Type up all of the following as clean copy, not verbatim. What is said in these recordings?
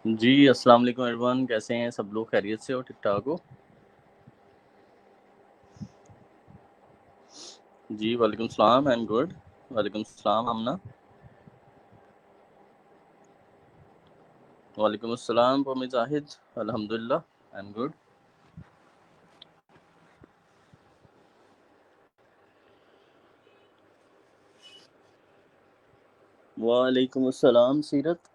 जी, अस्सलाम वालेकुम एवरीवन, कैसे हैं सब लोग? खैरियत से हो? ठीक-ठाक हो? जी, वालेकुम सलाम, आई एम गुड। वालेकुम सलाम आमना। वालेकुम अस्सलाम फ़हमी ज़ाहिद, अल्हम्दुलिल्लाह, आई एम गुड। वालेकुम अस्सलाम सीरत।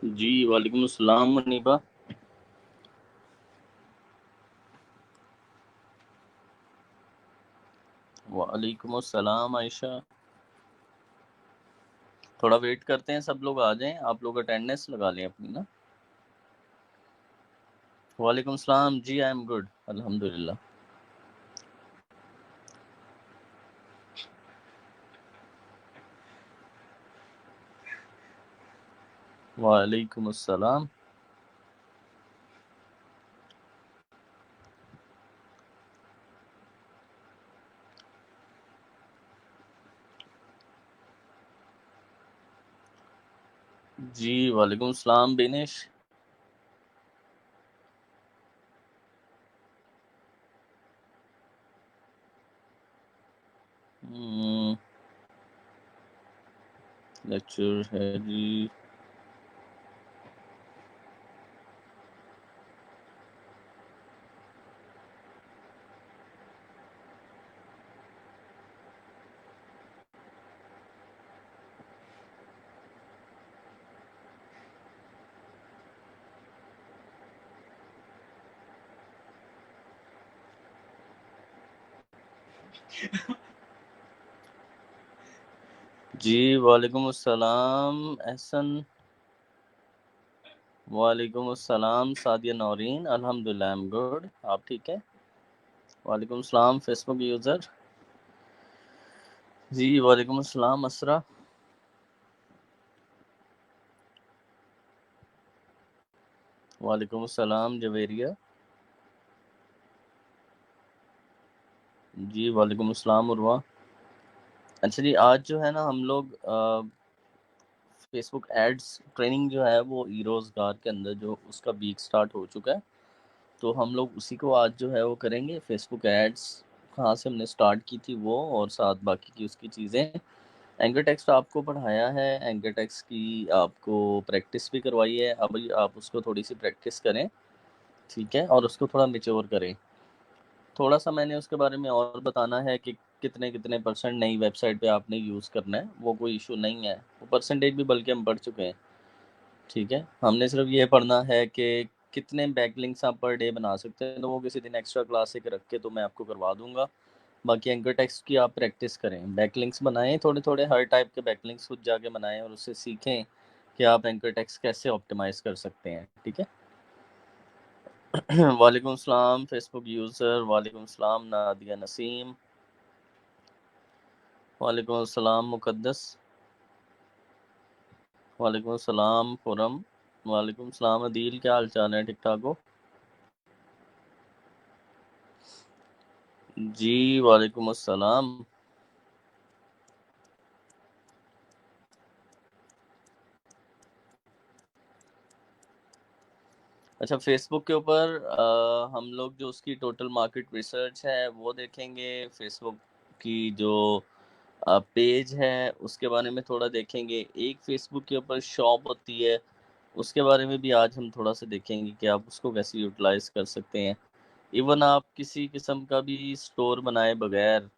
जी, वालेकुम अस्सलाम मुनीबा। वालेकुम अस्सलाम आयशा। थोड़ा वेट करते हैं, सब लोग आ जाएँ, आप लोग अटेंडेंस लगा लें अपनी ना। वालेकुम सलाम, जी आई एम गुड, अल्हम्दुलिल्लाह। वालेकुम अस्सलाम। जी, वालेकुम सलाम बेनिश। लेक्चर है जी। जी, वालेकुम अस्सलाम एहसन। वालेकुम अस्सलाम सादिया नौरीन, अल्हम्दुलिल्लाह आई एम गुड। आप ठीक है? वालेकुम अस्सलाम फेसबुक यूज़र। जी, वालेकुम अस्सलाम असरा। वालेकुम अस्सलाम जवेरिया। जी, वालेकुम अस्सलाम उर्वा। अच्छा जी, आज जो है ना हम लोग फेसबुक एड्स ट्रेनिंग जो है वो ई-रोज़गार के अंदर जो उसका वीक स्टार्ट हो चुका है। तो हम लोग उसी को आज जो है वो करेंगे, फेसबुक एड्स कहाँ से हमने स्टार्ट की थी वो, और साथ बाकी की उसकी चीज़ें। एंकर टेक्स्ट आपको पढ़ाया है, एंकर टेक्स्ट की आपको प्रैक्टिस भी करवाई है। अब आप उसको थोड़ी-सी प्रैक्टिस करें, ठीक है? और उसको थोड़ा मैच्योर करें। थोड़ा-सा मैंने उसके बारे में और बताना है कि कितने-कितने परसेंट नई वेबसाइट पे आपने यूज़ करना है, वो कोई इश्यू नहीं है। वो परसेंटेज भी बल्कि हम पढ़ चुके हैं, ठीक है? हमने सिर्फ ये पढ़ना है कि कितने बैकलिंक्स आप पर डे बना सकते हैं, तो वो किसी दिन एक्स्ट्रा क्लास एक रख के तो मैं आपको करवा दूँगा। बाकी एंकर टेक्स्ट की आप प्रैक्टिस करें, बैकलिंक्स बनाएँ थोड़े-थोड़े, हर टाइप के बैकलिंक्स खुद जाके बनाएँ और उससे सीखें कि आप एंकर टेक्स्ट कैसे ऑप्टिमाइज़ कर सकते हैं, ठीक है? वालेकुम सलाम फेसबुक यूज़र, वालेकुम सलाम नादिया नसीम, वालेकुम अस्सलाम मुक़द्दस, वालेकुम अस्सलाम खुरम, वालेकुम सलाम अदील, क्या हाल-चाल है? ठीक-ठाक हो? जी, वालेकुम अस्सलाम। अच्छा, फ़ेसबुक के ऊपर हम लोग जो उसकी टोटल मार्केट रिसर्च है वो देखेंगे, फ़ेसबुक की जो पेज है उसके बारे में थोड़ा देखेंगे। एक फ़ेसबुक के ऊपर शॉप होती है, उसके बारे में भी आज हम थोड़ा-सा देखेंगे कि आप उसको कैसे यूटिलाइज़ कर सकते हैं। इवन आप किसी किस्म का भी स्टोर बनाए बगैर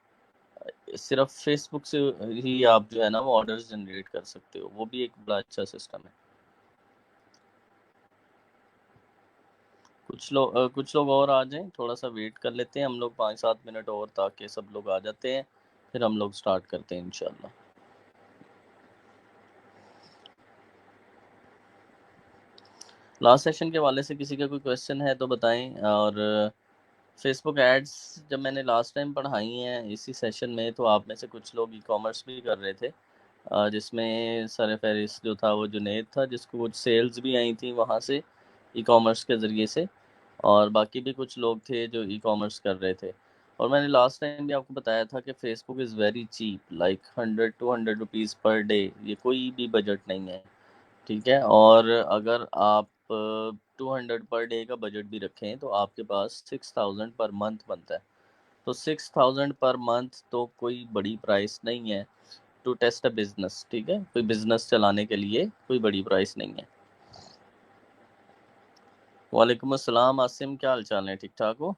सिर्फ़ फ़ेसबुक से ही आप जो है ना वो ऑर्डर्स जनरेट कर सकते हो, वो भी एक बड़ा अच्छा सिस्टम है। कुछ लोग और आ जाएँ, थोड़ा-सा वेट कर लेते हैं हम लोग 5-7 मिनट और, ताकि सब लोग आ जाते हैं। फिर हम लोग स्टार्ट करते हैं इंशाल्लाह। लास्ट सेशन के हवाले से किसी का कोई क्वेश्चन है तो बताएं। और फेसबुक एड्स जब मैंने लास्ट टाइम पढ़ाई हैं इसी सेशन में, तो आप में से कुछ लोग ई कॉमर्स भी कर रहे थे, जिसमें सर फहरिस्त जो था वो जुनेद था, जिसको कुछ सेल्स भी आई थी वहाँ से ई कॉमर्स के ज़रिए से, और बाकी भी कुछ लोग थे जो ई कॉमर्स कर रहे थे। और मैंने लास्ट टाइम भी आपको बताया था कि Facebook is very cheap, like 100-200 rupees per day, ये कोई भी बजट नहीं है, ठीक है। और अगर आप 200 पर डे का बजट भी रखें तो आपके पास 6000 पर मंथ बनता है। तो 6000 पर मंथ तो कोई बड़ी प्राइस नहीं है टू टेस्ट अ बिजनेस, ठीक है। कोई बिजनेस चलाने के लिए कोई बड़ी प्राइस नहीं है। वालेकुम अस्सलाम आसिम, क्या हाल चाल है, ठीक ठाक हो?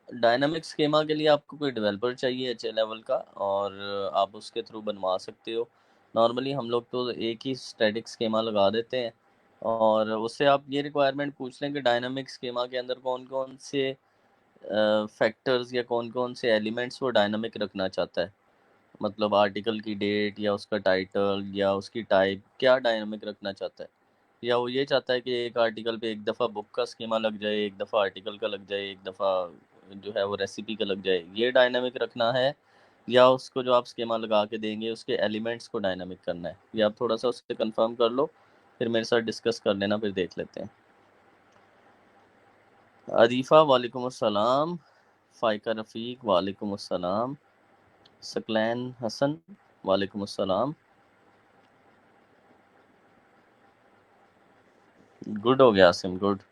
डायनामिक स्कीमा के लिए आपको कोई डेवलपर चाहिए अच्छे लेवल का, और आप उसके थ्रू बनवा सकते हो। नॉर्मली हम लोग तो एक ही स्टैटिक स्कीमा लगा देते हैं, और उससे आप ये रिक्वायरमेंट पूछ लें कि डायनामिक स्कीमा के अंदर कौन कौन से फैक्टर्स या कौन कौन से एलिमेंट्स वो डायनामिक रखना चाहता है। मतलब आर्टिकल की डेट या उसका टाइटल या उसकी टाइप क्या डायनामिक रखना चाहता है। या वो ये चाहता है कि एक आर्टिकल पे एक दफ़ा बुक का स्कीमा लग जाए, एक दफ़ा आर्टिकल का लग जाए, एक दफ़ा जो है वो रेसिपी का लग जाए, ये डायनामिक रखना है। या उसको जो आप स्कीमा लगा के देंगे उसके एलिमेंट्स को डायनामिक करना है, ये आप थोड़ा सा उससे कंफर्म कर लो, फिर मेरे साथ डिस्कस कर लेना, फिर देख लेते हैं। अरीफ़ा वालेकुम अस्सलाम, फ़ाइका रफ़ीक वालेकुम अस्सलाम, सकलैन हसन वालेकुम अस्सलाम। गुड हो गया आसिम, गुड।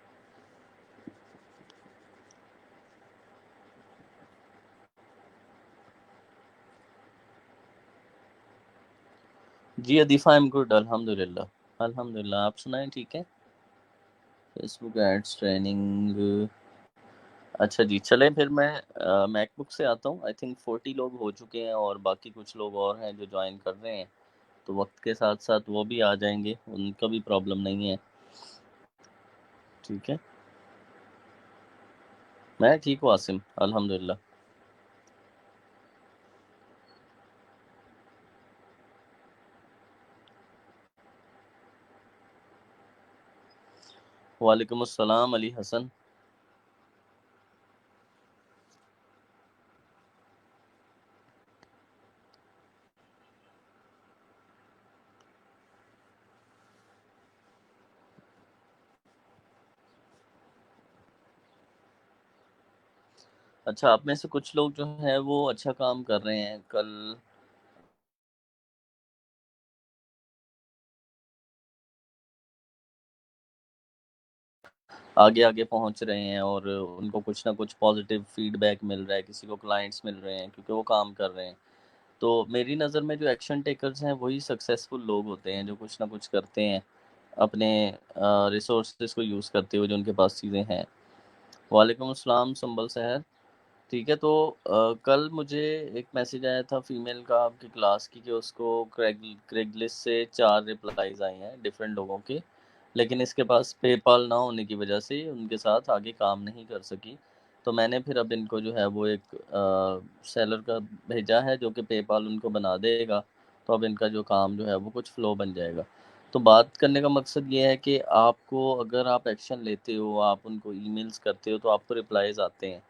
जी अदीफ़ा, आई एम गुड, अल्हम्दुलिल्लाह अल्हम्दुलिल्लाह, आप सुनाएं, ठीक है। फेसबुक एड्स ट्रेनिंग, अच्छा जी, चलें फिर मैं मैकबुक से आता हूँ। आई थिंक 40 लोग हो चुके हैं और बाकी कुछ लोग और हैं जो ज्वाइन कर रहे हैं, तो वक्त के साथ साथ वो भी आ जाएंगे, उनका भी प्रॉब्लम नहीं है, ठीक है। मैं ठीक हूँ आसिम, अल्हम्दुलिल्लाह। वालेकुम अस्सलाम अली हसन। अच्छा, आप में से कुछ लोग जो हैं वो अच्छा काम कर रहे हैं, कल आगे आगे पहुंच रहे हैं और उनको कुछ ना कुछ पॉजिटिव फीडबैक मिल रहा है, किसी को क्लाइंट्स मिल रहे हैं क्योंकि वो काम कर रहे हैं। तो मेरी नज़र में जो एक्शन टेकर्स हैं वही सक्सेसफुल लोग होते हैं, जो कुछ ना कुछ करते हैं अपने रिसोर्सेज को यूज़ करते हुए जो उनके पास चीज़ें हैं। वालेकुम अस्सलाम संबल सहर, ठीक है। तो कल मुझे एक मैसेज आया था फीमेल का आपकी क्लास की कि उसको क्रेगलिस्ट से 4 रिप्लाईज़ आए हैं डिफरेंट लोगों के, लेकिन इसके पास पेपाल ना होने की वजह से उनके साथ आगे काम नहीं कर सकी। तो मैंने फिर अब इनको जो है वो एक सेलर का भेजा है जो कि पेपाल उनको बना देगा, तो अब इनका जो काम जो है वो कुछ फ़्लो बन जाएगा। तो बात करने का मकसद ये है कि आपको अगर आप एक्शन लेते हो, आप उनको ईमेल्स करते हो तो आपको रिप्लाईज़ आते हैं,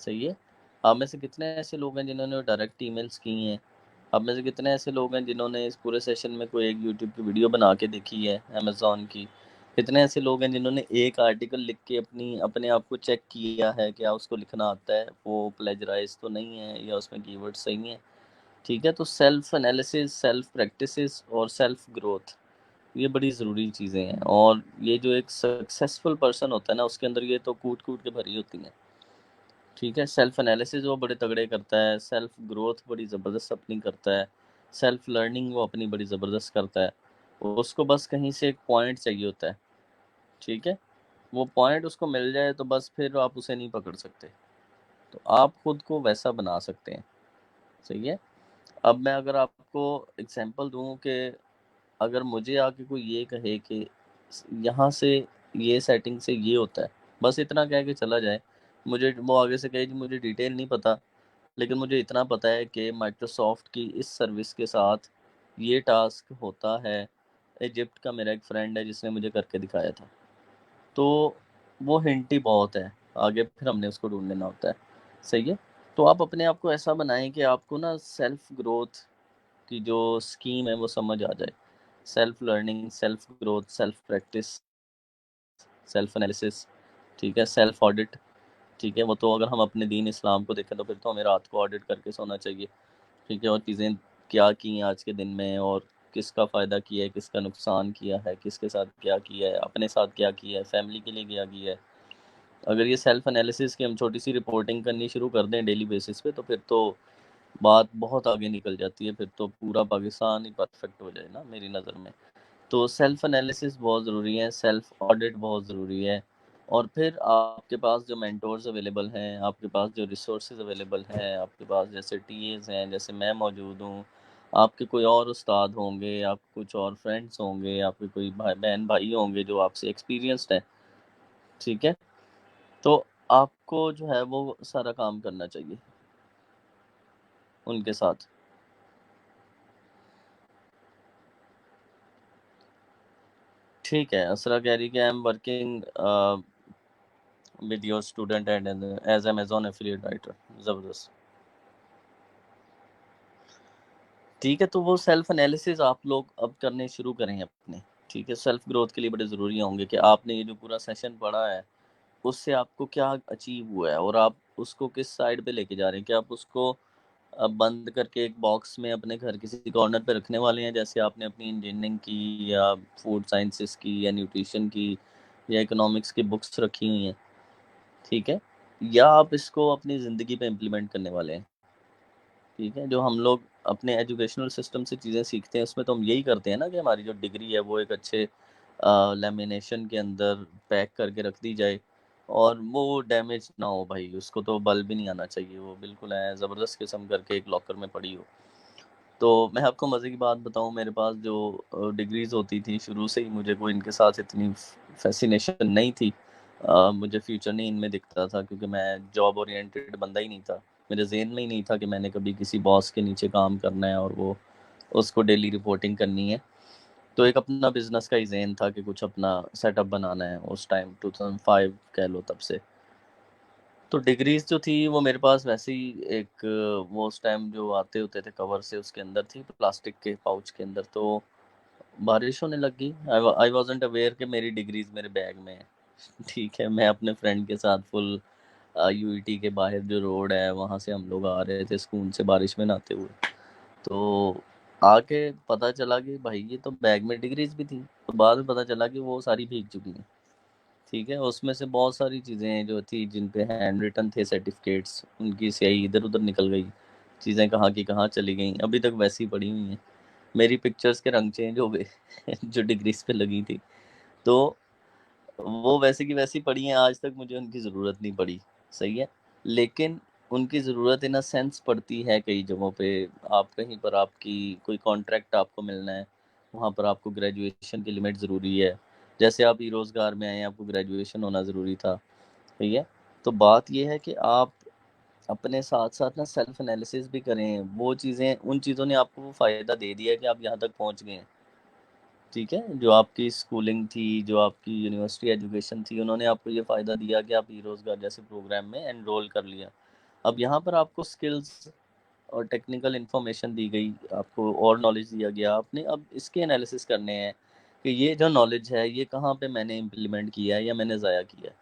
सही है। आप में से कितने ऐसे लोग हैं जिन्होंने डायरेक्ट ईमेल्स की हैं? आप में से कितने ऐसे लोग हैं जिन्होंने इस पूरे सेशन में कोई एक यूट्यूब की वीडियो बना के देखी है अमेज़न की? कितने ऐसे लोग हैं जिन्होंने एक आर्टिकल लिख के अपने आप को चेक किया है, क्या उसको लिखना आता है, वो प्लेजराइज़ तो नहीं है या उसमें कीवर्ड्स सही हैं? ठीक है, तो सेल्फ एनालिसिस, सेल्फ प्रैक्टिसेस और सेल्फ ग्रोथ, ये बड़ी ज़रूरी चीज़ें हैं। और ये जो एक सक्सेसफुल पर्सन होता है ना, उसके अंदर ये तो कूट-कूट के भरी होती हैं। ठीक है, सेल्फ एनालिसिस वो बड़े तगड़े करता है, सेल्फ ग्रोथ बड़ी ज़बरदस्त अपनी करता है, सेल्फ लर्निंग वो अपनी बड़ी ज़बरदस्त करता है। उसको बस कहीं से एक पॉइंट चाहिए होता है, ठीक है? वो पॉइंट उसको मिल जाए तो बस फिर आप उसे नहीं पकड़ सकते। तो आप खुद को वैसा बना सकते हैं, सही है? अब मैं अगर आपको एग्ज़ाम्पल दूँ कि अगर मुझे आके कोई ये कहे कि यहाँ से ये सेटिंग से ये होता है, बस इतना कह के चला जाए। मुझे वो आगे से कहे जी मुझे डिटेल नहीं पता, लेकिन मुझे इतना पता है कि माइक्रोसॉफ्ट की इस सर्विस के साथ ये टास्क होता है। इजिप्ट का मेरा एक फ्रेंड है जिसने मुझे करके दिखाया था, तो वो हिंट ही बहुत है, आगे फिर हमने उसको ढूंढ लेना होता है। सही है। तो आप अपने आप को ऐसा बनाएं कि आपको ना सेल्फ ग्रोथ की जो स्कीम है वो समझ आ जाए। Self learning, self growth, self practice, self analysis, ठीक है, सेल्फ ऑडिट। ठीक है, वो तो अगर हम अपने दीन इस्लाम को देखें तो फिर तो हमें रात को ऑडिट करके सोना चाहिए। ठीक है, और चीज़ें क्या की हैं आज के दिन में, और किसका फ़ायदा किया है, किसका नुकसान किया है, किसके साथ क्या किया है, अपने साथ क्या किया है, फैमिली के लिए क्या किया है। अगर ये सेल्फ एनालिसिस की हम छोटी सी रिपोर्टिंग करनी शुरू कर दें डेली बेसिस पे, तो फिर तो बात बहुत आगे निकल जाती है, फिर तो पूरा पाकिस्तान ही परफेक्ट हो जाए ना मेरी नज़र में। तो सेल्फ एनालिसिस बहुत ज़रूरी है, सेल्फ ऑडिट बहुत ज़रूरी है। और फिर आपके पास जो मेंटोर्स अवेलेबल हैं, आपके पास जो रिसोर्सेज अवेलेबल हैं, आपके पास जैसे टीएज हैं, जैसे मैं मौजूद हूँ, आपके कोई और उस्ताद होंगे, आपके कुछ और फ्रेंड्स होंगे, आपके कोई बहन भाई होंगे जो आपसे एक्सपीरियंस्ड हैं। ठीक है, तो आपको जो है वो सारा काम करना चाहिए उनके साथ। ठीक है, असरा कह रही कि I am working with your student and as Amazon affiliate writer. ज़बरदस्त। ठीक है, तो वो सेल्फ एनालिसिस आप लोग अब करने शुरू करें अपने। ठीक है, सेल्फ ग्रोथ के लिए बड़े ज़रूरी होंगे कि आपने ये जो पूरा सेशन पढ़ा है उससे आपको क्या अचीव हुआ है, और आप उसको किस साइड पे लेके जा रहे हैं। क्या आप उसको बंद करके एक बॉक्स में अपने घर किसी कॉर्नर पे रखने वाले हैं, जैसे आपने अपनी इंजीनियरिंग की या फूड साइंसेस की या न्यूट्रिशन की या इकोनॉमिक्स की बुक्स रखी हुई हैं। ठीक है, या आप इसको अपनी ज़िंदगी पे इम्प्लीमेंट करने वाले हैं। ठीक है, जो हम लोग अपने एजुकेशनल सिस्टम से चीज़ें सीखते हैं उसमें तो हम यही करते हैं ना कि हमारी जो डिग्री है वो एक अच्छे लेमिनेशन के अंदर पैक करके रख दी जाए, और वो डैमेज ना हो भाई, उसको तो बल भी नहीं आना चाहिए, वो बिल्कुल है ज़बरदस्त किस्म करके एक लॉकर में पड़ी हो। तो मैं आपको मज़े की बात बताऊँ, मेरे पास जो डिग्रीज़ होती थी शुरू से ही मुझे कोई इनके साथ इतनी फैसिनेशन नहीं थी। मुझे फ्यूचर नहीं इनमें दिखता था, क्योंकि मैं जॉब ओरिएंटेड बंदा ही नहीं था। मेरे ज़हन में ही नहीं था कि मैंने कभी किसी बॉस के नीचे काम करना है और वो उसको डेली रिपोर्टिंग करनी है। तो एक अपना बिज़नेस का ही ज़हन था कि कुछ अपना सेटअप बनाना है, उस टाइम 2005 कह लो तब से। तो डिग्रीज़ जो थी वो मेरे पास वैसे ही एक वो उस टाइम जो आते होते थे कवर से, उसके अंदर थी प्लास्टिक के पाउच के अंदर। तो बारिश होने लगी, आई वाज़न्ट अवेयर कि मेरी डिग्रीज़ मेरे बैग में है। ठीक है, मैं अपने फ्रेंड के साथ फुल यूईटी के बाहर जो रोड है वहाँ से हम लोग आ रहे थे सुकून से बारिश में नहाते हुए। तो आके पता चला कि भाई ये तो बैग में डिग्रीज़ भी थी। तो बाद में पता चला कि वो सारी भीग चुकी हैं। ठीक है, उसमें से बहुत सारी चीज़ें जो थी जिन पे हैंड रिटन थे सर्टिफिकेट्स, उनकी स्याही इधर-उधर निकल गई। चीज़ें कहाँ की कहाँ चली गईं, अभी तक वैसी ही पड़ी हुई हैं। मेरी पिक्चर्स के रंग चेंज हो गए जो डिग्रीज़ पे लगी थी। तो वो वैसे की वैसी पड़ी हैं, आज तक मुझे उनकी ज़रूरत नहीं पड़ी। सही है? लेकिन उनकी ज़रूरत इन अ सेंस पड़ती है कई जगहों पे। आप कहीं पर आपकी कोई कॉन्ट्रैक्ट आपको मिलना है, वहाँ पर आपको ग्रेजुएशन की लिमिट ज़रूरी है। जैसे आप ई-रोज़गार में आए हैं, आपको ग्रेजुएशन होना ज़रूरी था। सही है? तो बात ये है कि आप अपने साथ-साथ ना सेल्फ एनालिसिस भी करें। वो चीज़ें, उन चीज़ों ने आपको वो फ़ायदा दे दिया है कि आप यहाँ तक पहुँच गए हैं। ठीक है? जो आपकी स्कूलिंग थी, जो आपकी यूनिवर्सिटी एजुकेशन थी, उन्होंने आपको ये फ़ायदा दिया कि आप ई-रोज़गार जैसे प्रोग्राम में एनरोल कर लिया। अब यहाँ पर आपको स्किल्स और टेक्निकल इन्फॉर्मेशन दी गई, आपको और नॉलेज दिया गया। आपने अब इसके एनालिसिस करने हैं कि ये जो नॉलेज है, ये कहाँ पे मैंने इम्प्लीमेंट किया है या मैंने ज़ाया किया है।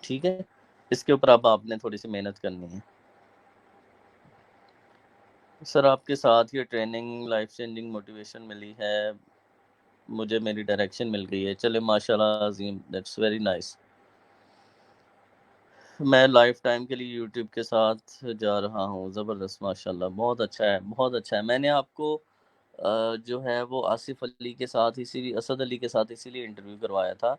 ठीक है? इसके ऊपर अब आपने थोड़ी-सी मेहनत करनी है। सर, आपके साथ ये ट्रेनिंग लाइफ़ चेंजिंग मोटिवेशन मिली है। मुझे मेरी डायरेक्शन मिल गई है। चले माशाल्लाह अज़ीम, दैट्स वेरी नाइस। मैं लाइफ़ टाइम के लिए यूट्यूब के साथ जा रहा हूँ। ज़बरदस्त, माशाल्लाह, बहुत अच्छा है, बहुत अच्छा है। मैंने आपको जो है वो आसिफ़ अली के साथ इसीलिए, असद अली के साथ इसीलिए इंटरव्यू करवाया था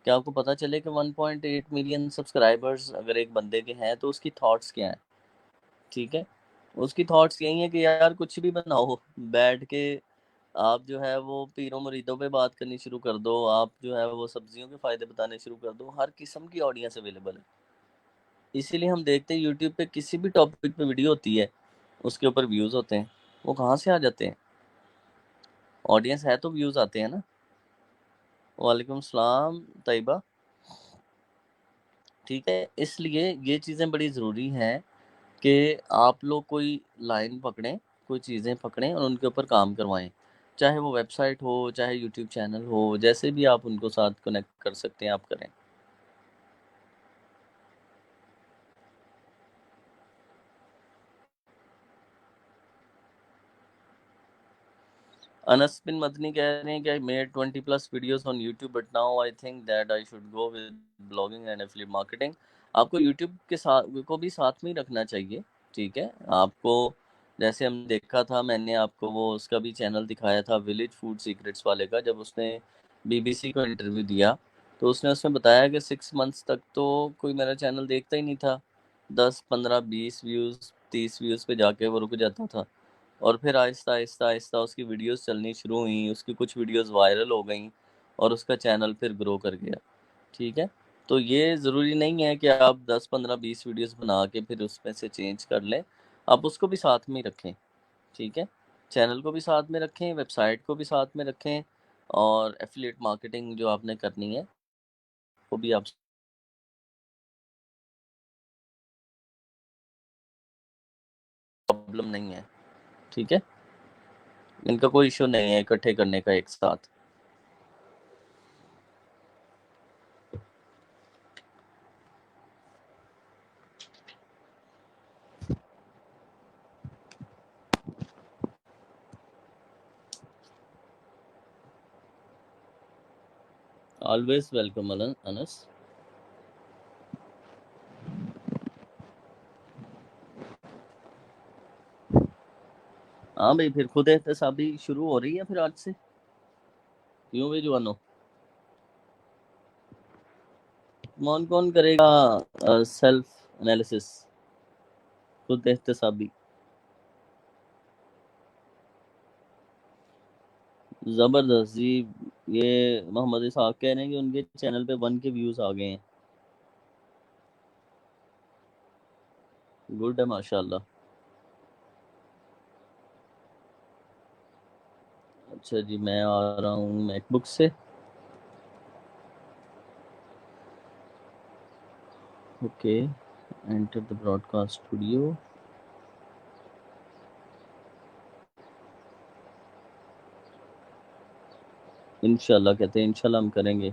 कि आपको पता चले कि 1.8 मिलियन सब्सक्राइबर्स अगर एक बंदे के हैं तो उसकी थॉट्स क्या हैं। ठीक है? उसकी थॉट्स यही हैं कि यार कुछ भी बनाओ, बैठ के आप जो है वो पीरों मुरीदों पे बात करनी शुरू कर दो, आप जो है वो सब्जियों के फ़ायदे बताने शुरू कर दो, हर किस्म की ऑडियंस अवेलेबल है। इसीलिए हम देखते हैं यूट्यूब पे किसी भी टॉपिक पे वीडियो होती है, उसके ऊपर व्यूज़ होते हैं। वो कहाँ से आ जाते हैं? ऑडियंस है तो व्यूज़ आते हैं ना। वालेकुम सलाम तैयबा। ठीक है, इसलिए ये चीज़ें बड़ी ज़रूरी हैं कि आप लोग कोई लाइन पकड़ें, कोई चीज़ें पकड़ें और उनके ऊपर काम करवाएँ। चाहे वो वेबसाइट हो, चाहे यूट्यूब चैनल हो, जैसे भी आप उनको साथ कनेक्ट कर सकते हैं, आप करें। अनस बिन मदनी कह रहे हैं कि I made 20 plus videos on YouTube but now I think that I should go with blogging and affiliate marketing. आपको यूट्यूब के साथ को भी साथ में ही रखना चाहिए, ठीक है? आपको जैसे हम देखा था, मैंने आपको वो उसका भी चैनल दिखाया था विलेज फूड सीक्रेट्स वाले का, जब उसने बीबीसी को इंटरव्यू दिया, तो उसने उसमें बताया कि 6 मंथ्स तक तो कोई मेरा चैनल देखता ही नहीं था। 10, 15, 20 व्यूज़, 30 व्यूज़ पे जाके वो रुक जाता था। और फिर आहिस्ता-आहिस्ता उसकी वीडियोज़ चलनी शुरू हुईं, उसकी कुछ वीडियोज़ वायरल हो गईं और उसका चैनल फिर ग्रो कर गया, ठीक है? तो ये ज़रूरी नहीं है कि आप 10, 15, 20 वीडियोज़ बना के फिर उसमें से चेंज कर लें, आप उसको भी साथ में ही रखें, ठीक है? चैनल को भी साथ में रखें, वेबसाइट को भी साथ में रखें और एफ़िलिएट मार्केटिंग जो आपने करनी है, वो भी आप प्रॉब्लम नहीं है, ठीक है? इनका कोई इश्यू नहीं है इकट्ठे करने का एक साथ। Always welcome Anas. हाँ भाई, फिर खुद एहतसाबी शुरू हो रही है फिर आज से। क्यों भाई जवानों? कौन कौन करेगा सेल्फ एनालिसिस, खुद एहतसाबी? जबरदस्त जी। ये मोहम्मद इसहाक कह रहे हैं कि उनके चैनल पे 1 के व्यूज आ गए हैं। गुड है माशाल्लाह। अच्छा जी, मैं आ रहा हूँ मैकबुक से। Okay, enter the broadcast studio. इंशाल्लाह कहते हैं, इंशाल्लाह हम करेंगे।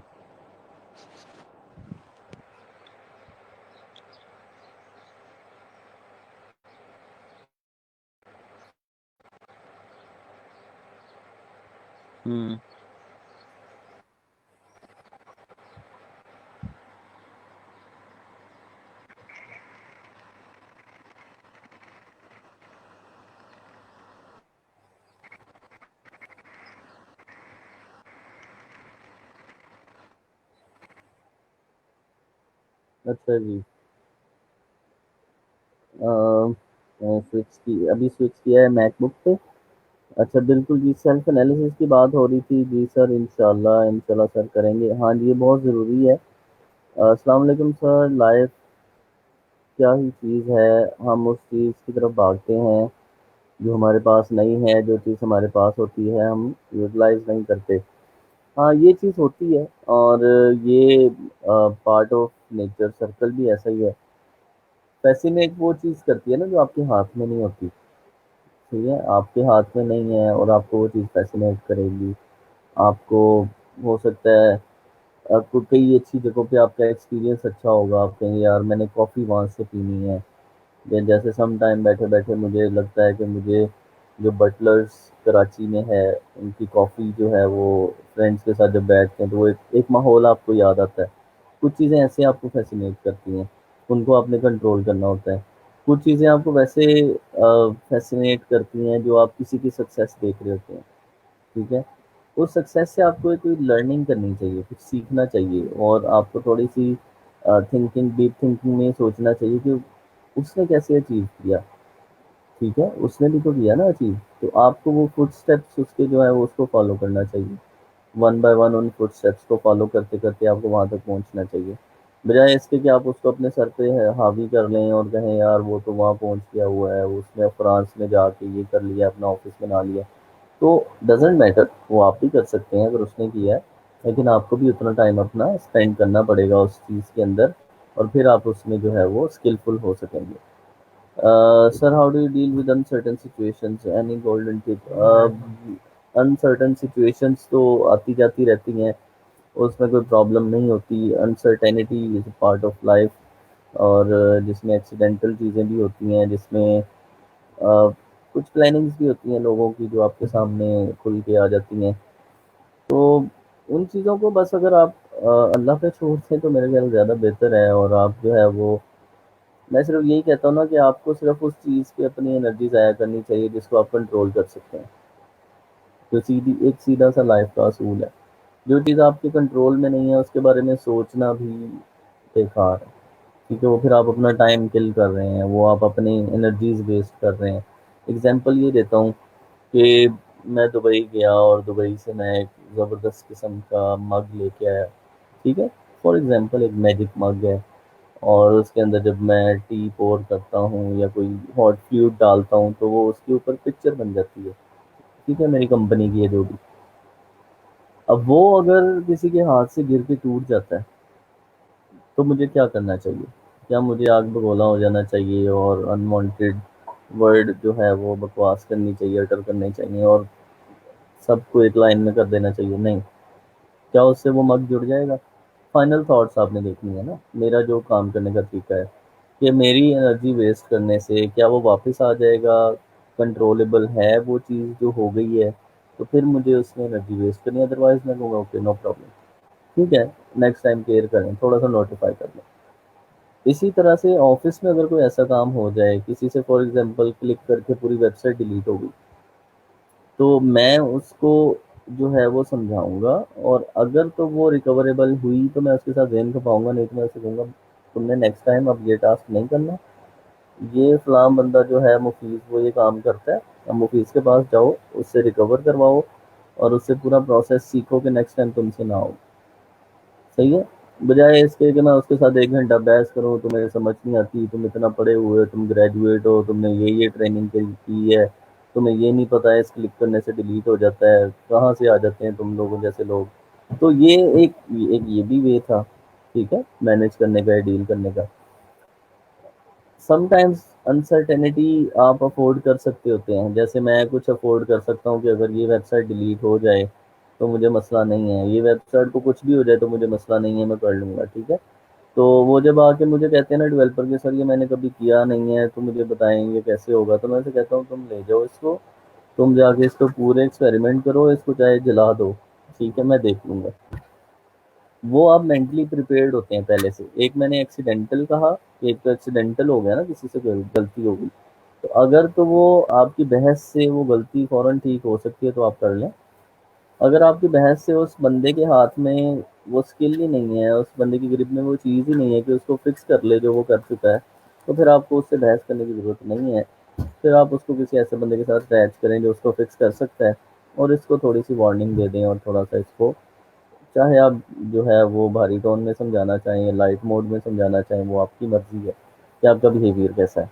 हम्म। अच्छा जी। स्विच की अभी स्विच किया है मैकबुक पे। अच्छा बिल्कुल जी, सेल्फ एनालिसिस की बात हो रही थी जी सर, इंशाल्लाह इंशाल्लाह सर करेंगे। हाँ जी, ये बहुत ज़रूरी है। अस्सलाम वालेकुम सर। लाइफ क्या ही चीज़ है, हम उस चीज़ की तरफ भागते हैं जो हमारे पास नहीं है, जो चीज़ हमारे पास होती है हम यूटिलाइज़ नहीं करते। हाँ, ये चीज़ होती है और ये पार्ट ऑफ नेचर सर्कल भी ऐसा ही है। फैसिनेट वो चीज़ करती है ना जो आपके हाथ में नहीं होती, ठीक है? आपके हाथ में नहीं है और आपको वो चीज़ फैसिनेट करेगी। आपको हो सकता है आपको कई अच्छी जगहों पे आपका एक्सपीरियंस अच्छा होगा, आप कहेंगे यार मैंने कॉफ़ी वहाँ से पीनी है। या जैसे सम टाइम बैठे-बैठे मुझे लगता है कि मुझे जो बटलर्स कराची में है, उनकी कॉफ़ी जो है वो फ्रेंड्स के साथ जब बैठते हैं तो वो एक एक माहौल आपको याद आता है। कुछ चीज़ें ऐसे आपको फ़ैसिनेट करती हैं, उनको आपने कंट्रोल करना होता है। कुछ चीज़ें आपको वैसे फ़ैसिनेट करती हैं जो आप किसी की सक्सेस देख रहे होते हैं, ठीक है? उस सक्सेस से आपको एक कोई लर्निंग करनी चाहिए, कुछ सीखना चाहिए और आपको थोड़ी-सी थिंकिंग डीप थिंकिंग में सोचना चाहिए कि उसने कैसे अचीव किया, ठीक है, उसने भी तो किया ना अचीव, तो आपको वो फुट स्टेप्स उसके जो है वो उसको फॉलो करना चाहिए। वन बाय वन उन फुट स्टेप्स को फॉलो करते करते आपको वहां तक पहुंचना चाहिए, बजाय इसके कि आप उसको अपने सर पे हावी कर लें और कहें यार वो तो वहां पहुंच गया हुआ है, उसने फ्रांस में जाके ये कर लिया, अपना ऑफिस बना लिया। तो डजेंट मैटर, वो आप भी कर सकते हैं अगर उसने किया है, लेकिन आपको भी उतना टाइम अपना स्पेंड करना पड़ेगा उस चीज़ के अंदर, और फिर आप उसमें जो है वो स्किलफुल हो सकेंगे। Sir, how do you deal with uncertain situations, any golden tip? Uncertain situations तो आती जाती रहती हैं, उसमें कोई प्रॉब्लम नहीं होती। Uncertainty is part of life, और जिसमें एक्सीडेंटल चीज़ें भी होती हैं, जिसमें कुछ प्लानिंग्स भी होती हैं लोगों की जो आपके सामने खुल के आ जाती हैं। तो उन चीज़ों को बस अगर आप अल्लाह पे छोड़ दें तो मेरे ख्याल ज़्यादा बेहतर है, और आप जो है वो, मैं सिर्फ यही कहता हूँ ना कि आपको सिर्फ उस चीज़ पे अपनी एनर्जी ज़ाया करनी चाहिए जिसको आप कंट्रोल कर सकते हैं। जो सीधी एक सीधा सा लाइफ का असूल है, जो चीज़ आपके कंट्रोल में नहीं है उसके बारे में सोचना भी बेकार है। ठीक है, वो फिर आप अपना टाइम किल कर रहे हैं, वो आप अपनी एनर्जीज वेस्ट कर रहे हैं। एग्जांपल ये देता हूँ कि मैं दुबई गया और दुबई से मैं एक ज़बरदस्त किस्म का मग लेके आया। ठीक है, फॉर एग्जांपल एक मैजिक मग है, और उसके अंदर जब मैं टी पोर करता हूँ या कोई हॉट फ्लूइड डालता हूँ तो वो उसके ऊपर पिक्चर बन जाती है। ठीक है, मेरी कंपनी की है जो भी। अब वो अगर किसी के हाथ से गिर के टूट जाता है तो मुझे क्या करना चाहिए? क्या मुझे आग बगोला हो जाना चाहिए और अनवांटेड वर्ड जो है वो बकवास करनी चाहिए, अटर करनी चाहिए, और सबको एक लाइन में कर देना चाहिए? नहीं। क्या उससे वो मग जुड़ जाएगा? फाइनल थॉट्स आपने देखनी है ना, मेरा जो काम करने का तरीका है कि मेरी एनर्जी वेस्ट करने से क्या वो वापस आ जाएगा, कंट्रोलेबल है वो चीज़ जो हो गई है, तो फिर मुझे उसमें एनर्जी वेस्ट करनी है, अदरवाइज मैं कहूँगा ओके नो प्रॉब्लम, ठीक है, नेक्स्ट टाइम केयर करें, थोड़ा सा नोटिफाई कर लें। इसी तरह से ऑफिस में अगर कोई ऐसा काम हो जाए किसी से, फॉर एग्जांपल क्लिक करके पूरी वेबसाइट डिलीट हो गई, तो मैं उसको जो है वो समझाऊंगा, और अगर तो वो रिकवरेबल हुई तो मैं उसके साथ जहन खपाऊंगा, नहीं तो मैं उसे कहूँगा तुमने नेक्स्ट टाइम अब ये टास्क नहीं करना, ये फलाम बंदा जो है मुफीस वो ये काम करता है, अब मुफीस के पास जाओ, उससे रिकवर करवाओ, और उससे पूरा प्रोसेस सीखो कि नेक्स्ट टाइम तुमसे ना हो। सही है, बजाय इसके कि मैं उसके साथ 1 घंटा बहस करूँ, तुम्हें समझ नहीं आती, तुम इतना पढ़े हुए हो, तुम ग्रेजुएट हो, तुमने ये ट्रेनिंग की है, तुम्हें ये नहीं पता है इस क्लिक करने से डिलीट हो जाता है, कहाँ से आ जाते हैं तुम लोगों जैसे लोग। तो एक ये भी वे था, ठीक है, मैनेज करने का, डील करने का। समटाइम्स अनसर्टेनिटी आप अफोर्ड कर सकते होते हैं, जैसे मैं कुछ अफोर्ड कर सकता हूँ कि अगर ये वेबसाइट डिलीट हो जाए तो मुझे मसला नहीं है, ये वेबसाइट को कुछ भी हो जाए तो मुझे मसला नहीं है, मैं कर लूँगा, ठीक है। तो वो जब आके मुझे कहते हैं ना डेवलपर के, सर ये मैंने कभी किया नहीं है तो मुझे बताएंगे कैसे होगा, तो मैं उसे कहता हूँ तुम ले जाओ इसको, तुम जाके इसको पूरे एक्सपेरिमेंट करो, इसको चाहे जला दो, ठीक है, मैं देख लूँगा। वो आप मेंटली प्रिपेयर्ड होते हैं पहले से। एक मैंने एक्सीडेंटल कहा, एक तो एक्सीडेंटल हो गया ना, किसी से गलती हो गई, तो अगर तो वो आपकी बहस से वो गलती फौरन ठीक हो सकती है तो आप कर लें। अगर आपकी बहस से उस बंदे के हाथ में वो स्किल ही नहीं है, उस बंदे की ग्रिप में वो चीज़ ही नहीं है कि उसको फिक्स कर ले जो वो कर चुका है, तो फिर आपको उससे बहस करने की ज़रूरत नहीं है। फिर आप उसको किसी ऐसे बंदे के साथ अटैच करें जो उसको फिक्स कर सकता है, और इसको थोड़ी सी वार्निंग दे दें, और थोड़ा सा इसको, चाहे आप जो है वो भारी टोन में समझाना चाहें या लाइट मोड में समझाना चाहें, वो आपकी मर्जी है कि आपका बिहेवियर कैसा है।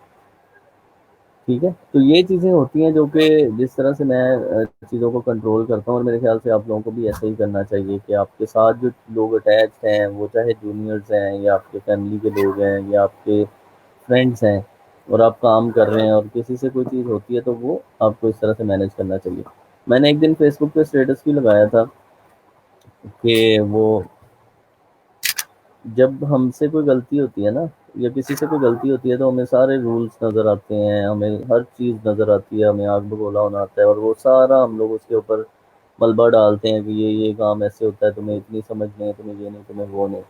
ठीक है, तो ये चीज़ें होती हैं जो कि जिस तरह से मैं चीज़ों को कंट्रोल करता हूँ, और मेरे ख्याल से आप लोगों को भी ऐसा ही करना चाहिए कि आपके साथ जो लोग अटैच हैं, वो चाहे जूनियर्स हैं या आपके फैमिली के लोग हैं या आपके फ्रेंड्स हैं, और आप काम कर रहे हैं और किसी से कोई चीज़ होती है तो वो आपको इस तरह से मैनेज करना चाहिए। मैंने एक दिन फेसबुक पे स्टेटस भी लगाया था कि वो, जब हमसे कोई गलती होती है ना, या किसी से कोई गलती होती है, तो हमें सारे रूल्स नज़र आते हैं, हमें हर चीज़ नज़र आती है, हमें आग बगोला होना आता है, और वो सारा हम लोग उसके ऊपर मलबा डालते हैं कि ये काम ऐसे होता है, तुम्हें इतनी समझ नहीं है, तुम्हें ये नहीं, तुम्हें वो नहीं।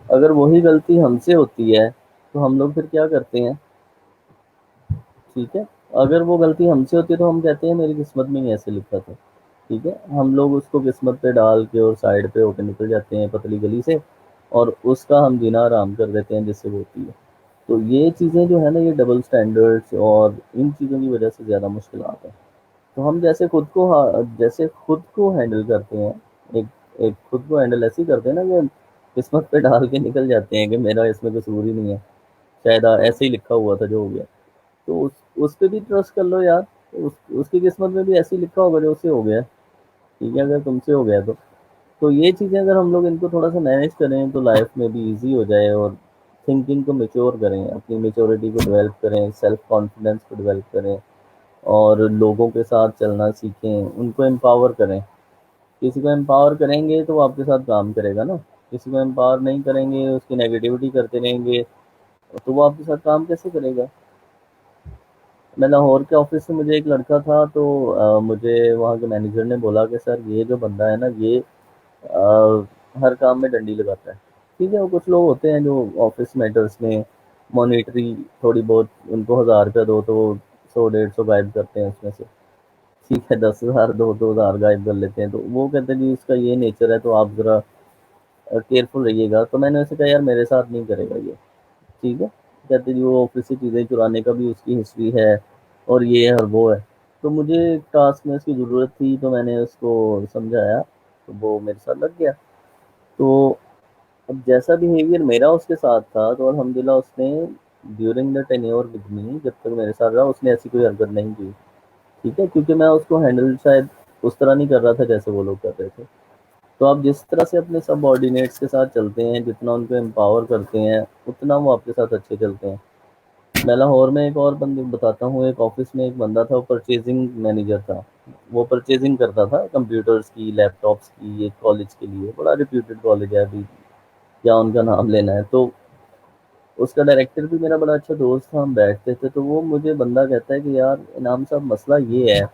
अगर वही गलती हमसे होती है तो हम लोग फिर क्या करते हैं? ठीक है, अगर वो गलती हमसे होती है तो हम कहते हैं मेरी किस्मत में ही ऐसे लिखा था। ठीक है, हम लोग उसको किस्मत पे डाल के और साइड पे होकर निकल जाते हैं पतली गली से, और उसका हम जीना आराम कर देते हैं जिससे वो होती है। तो ये चीज़ें जो है ना, ये डबल स्टैंडर्ड्स और इन चीज़ों की वजह से ज़्यादा मुश्किल आते हैं। तो हम जैसे खुद को हैंडल करते हैं, एक एक खुद को हैंडल ऐसे ही करते हैं ना कि किस्मत पे डाल के निकल जाते हैं कि मेरा इसमें कसूर ही नहीं है, शायद ऐसे ही लिखा हुआ था जो हो गया। तो उस पे भी ट्रस्ट कर लो यार, उसकी किस्मत में भी ऐसे ही लिखा होगा जो उससे हो गया, ठीक है, अगर तुमसे हो गया तो ये चीज़ें अगर हम लोग इनको थोड़ा सा मैनेज करें तो लाइफ में भी इजी हो जाए, और थिंकिंग को मेच्योर करें, अपनी मेच्योरिटी को डेवलप करें, सेल्फ कॉन्फिडेंस को डेवलप करें, और लोगों के साथ चलना सीखें, उनको एम्पावर करें। किसी को एम्पावर करेंगे तो वो आपके साथ काम करेगा ना, किसी को एम्पावर नहीं करेंगे, उसकी नेगेटिविटी करते रहेंगे, तो वो आपके साथ काम कैसे करेगा। मैं लाहौर के ऑफिस में मुझे एक लड़का था, तो मुझे वहाँ के मैनेजर ने बोला कि सर ये जो बंदा है ना, ये हर काम में डंडी लगाता है। ठीक है, वो कुछ लोग होते हैं जो ऑफिस मैटर्स में मॉनिटरी थोड़ी बहुत, उनको 1000 रुपया दो तो वो 100 150 गायब करते हैं उसमें से। ठीक है, 10,000 दो, 2,000 गायब कर लेते हैं, तो वो कहते हैं जी इसका ये नेचर है, तो आप ज़रा केयरफुल रहिएगा। तो मैंने उसे कहा यार मेरे साथ नहीं करेगा ये, ठीक है। कहते जी वो ऑफिस से चीज़ें चुराने का भी उसकी हिस्ट्री है, और ये है और वो है। तो मुझे टास्क में उसकी ज़रूरत थी, तो मैंने उसको समझाया, तो वो मेरे साथ लग गया। तो अब जैसा बिहेवियर मेरा उसके साथ था, तो अल्हम्दुलिल्लाह उसने during the tenure with me, जब तक मेरे साथ रहा, उसने ऐसी कोई हरकत नहीं की। ठीक है, क्योंकि मैं उसको हैंडल शायद उस तरह नहीं कर रहा था जैसे वो लोग कर रहे थे। तो आप जिस तरह से अपने सबऑर्डिनेट्स के साथ चलते हैं, जितना उनको एम्पावर करते हैं, उतना वो आपके साथ अच्छे चलते हैं। मैं लाहौर में एक और बंदे बताता हूँ, एक ऑफिस में एक बंदा था, वो परचेजिंग मैनेजर था। वो परचेजिंग करता था कंप्यूटर्स की, लैपटॉप्स की, एक कॉलेज के लिए, बड़ा रिप्यूटेड कॉलेज है, अभी क्या उनका नाम लेना है। तो उसका डायरेक्टर भी मेरा बड़ा अच्छा दोस्त था, हम बैठते थे। तो वो मुझे बंदा कहता है कि यार इनाम साहब, मसला ये है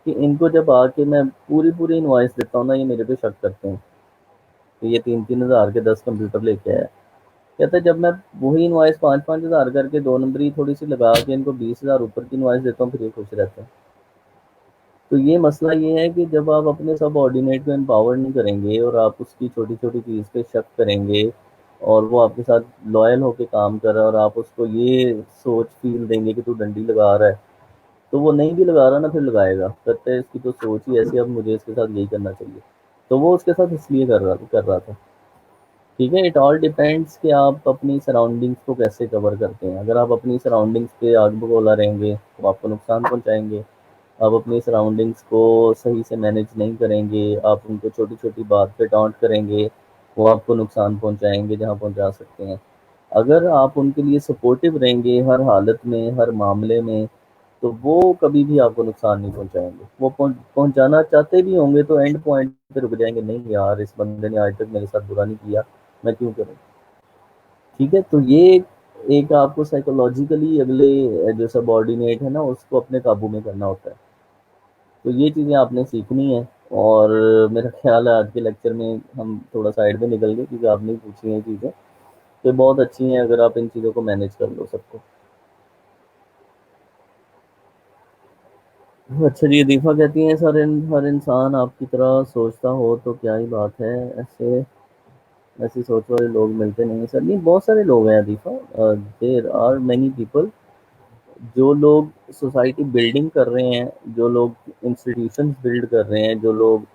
कि इनको जब आके मैं पूरी पूरी इनवॉइस देता हूँ ना, ये मेरे पे शक करते हैं कि ये 3-3 हज़ार के 10 कंप्यूटर लेके आया। कहता है जब मैं वही इनवॉइस 5-5 हज़ार करके 2 नंबरी थोड़ी सी लगा के इनको 20 हज़ार ऊपर की इनवॉइस देता हूँ, फिर ये खुश रहते हैं। तो ये मसला ये है कि जब आप अपने सब ऑर्डिनेट को एम्पावर नहीं करेंगे, और आप उसकी छोटी छोटी चीज़ पे शक करेंगे, और वो आपके साथ लॉयल होके काम कर रहा है, और आप उसको ये सोच फील देंगे कि तू डंडी लगा रहा है, तो वो नहीं भी लगा रहा ना, फिर लगाएगा, कहते हैं इसकी तो सोच ही ऐसी, अब मुझे इसके साथ यही करना चाहिए। तो वो उसके साथ इसलिए कर रहा था। ठीक है, इट ऑल डिपेंड्स कि आप अपनी सराउंडिंग्स को कैसे कवर करते हैं। अगर आप अपनी सराउंडिंग्स पे आग बगोला रहेंगे तो आपको नुकसान पहुंचाएंगे। आप अपनी सराउंडिंग्स को सही से मैनेज नहीं करेंगे, आप उनको छोटी छोटी बात पे टॉन्ट करेंगे, वो आपको नुकसान पहुंचाएंगे जहां पहुंचा सकते हैं। अगर आप उनके लिए सपोर्टिव रहेंगे हर हालत में, हर मामले में, तो वो कभी भी आपको नुकसान नहीं पहुंचाएंगे। वो पहुंचाना चाहते भी होंगे तो एंड पॉइंट पे रुक जाएंगे, नहीं यार इस बंदे ने आज तक मेरे साथ बुरा नहीं किया, मैं क्यों करूँ। ठीक है, तो ये एक आपको साइकोलॉजिकली अगले जो सबऑर्डिनेट है ना, उसको अपने काबू में करना होता है। तो ये चीज़ें आपने सीखनी है। और मेरा ख्याल है आज के लेक्चर में हम थोड़ा साइड में निकल गए, क्योंकि आपने पूछी हैं चीज़ें, तो बहुत अच्छी हैं अगर आप इन चीज़ों को मैनेज कर लो सबको। अच्छा जी, दीपा कहती हैं सर, हर इंसान आपकी तरह सोचता हो तो क्या ही बात है, ऐसे ऐसी सोच वाले लोग मिलते नहीं हैं सर। नहीं, बहुत सारे लोग हैं Deepa, there are many people, जो लोग सोसाइटी बिल्डिंग कर रहे हैं, जो लोग इंस्टीट्यूशंस बिल्ड कर रहे हैं, जो लोग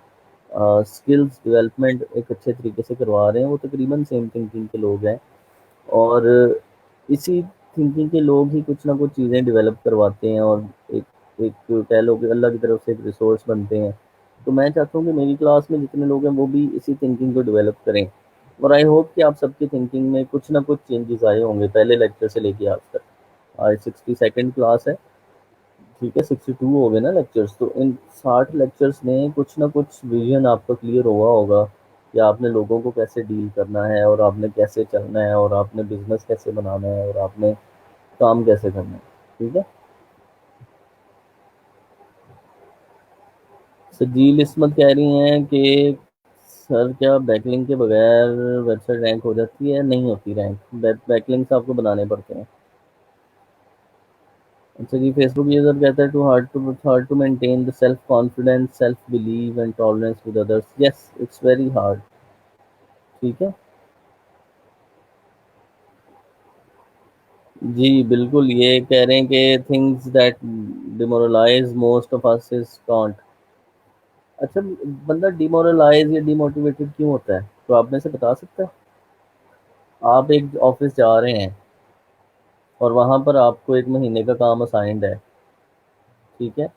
स्किल्स डेवलपमेंट एक अच्छे तरीके से करवा रहे हैं, वो तकरीबन सेम थिंकिंग के लोग हैं। और इसी थिंकिंग के लोग ही कुछ ना कुछ चीज़ें डेवलप करवाते हैं, और एक एक कह लो कि अल्लाह की तरफ से एक रिसोर्स बनते हैं। तो मैं चाहता हूँ कि मेरी क्लास में जितने लोग हैं वो भी इसी थिंकिंग को डेवलप करें, और आई होप कि आप सबकी थिंकिंग में कुछ ना कुछ चेंजेस आए होंगे पहले लेक्चर से लेके आज तक। आज 62nd क्लास है, ठीक है, 62 हो गए ना लेक्चर्स, तो इन 60 लेक्चर्स में कुछ ना कुछ विजन आपका क्लियर हुआ होगा कि आपने लोगों को कैसे डील करना है, और आपने कैसे चलना है, और आपने बिजनेस कैसे बनाना है, और आपने काम कैसे करना है। ठीक है। सजील इस्मत कह रही हैं कि सर क्या बैकलिंक के बगैर वेबसाइट रैंक हो जाती है? नहीं होती रैंक, बैकलिंक्स आपको बनाने पड़ते हैं। अच्छा जी, फेसबुक यूजर कहता है to maintain the self confidence, self believe and tolerance with others. Yes, it's very hard. ठीक है। जी बिल्कुल, ये कह रहे हैं कि things that demoralise most of us is can't. अच्छा, बंदा डिमोरलाइज या डिमोटिवेटेड क्यों होता है, तो आप में से बता सकते हैं? आप एक ऑफिस जा रहे हैं और वहां पर आपको 1 महीने का काम असाइंड है, ठीक है?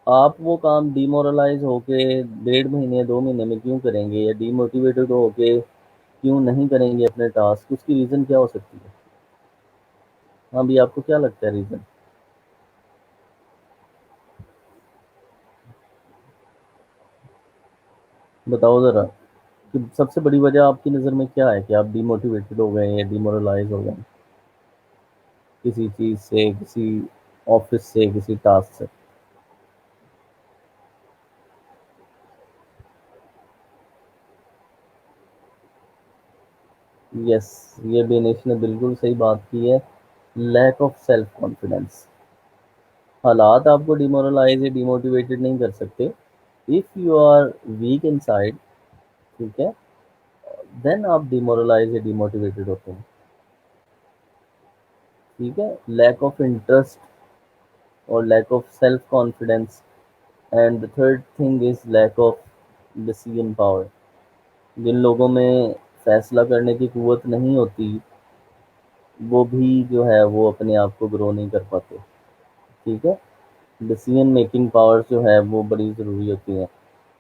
आप वो काम डिमोरलाइज होके 1.5 महीने 2 महीने में क्यों करेंगे, या डिमोटिवेटेड होके क्यों नहीं करेंगे अपने टास्क? उसकी रीज़न क्या हो सकती है? हाँ भी, आपको क्या लगता है रीज़न? बताओ ज़रा, कि सबसे बड़ी वजह आपकी नज़र में क्या है कि आप डिमोटिवेटेड हो गए या डिमोरलाइज हो गए किसी चीज़ से, किसी ऑफिस से, किसी टास्क से? यस, ये बेनिश ने बिल्कुल सही बात की है। Lack of self confidence. हालात आपको डिमोरलाइज या डिमोटिवेटेड नहीं कर सकते। If you are weak inside, ठीक है, देन आप डिमोरलाइज या डिमोटिवेटेड होते हैं। ठीक है, लैक ऑफ इंटरेस्ट और lack of self confidence, and the third thing is lack of decision power. जिन लोगों में फैसला करने की कुवत नहीं होती, वो भी जो है वो अपने आप को ग्रो नहीं कर पाते। ठीक है, डिसीजन मेकिंग पावर जो है वो बड़ी ज़रूरी होती है।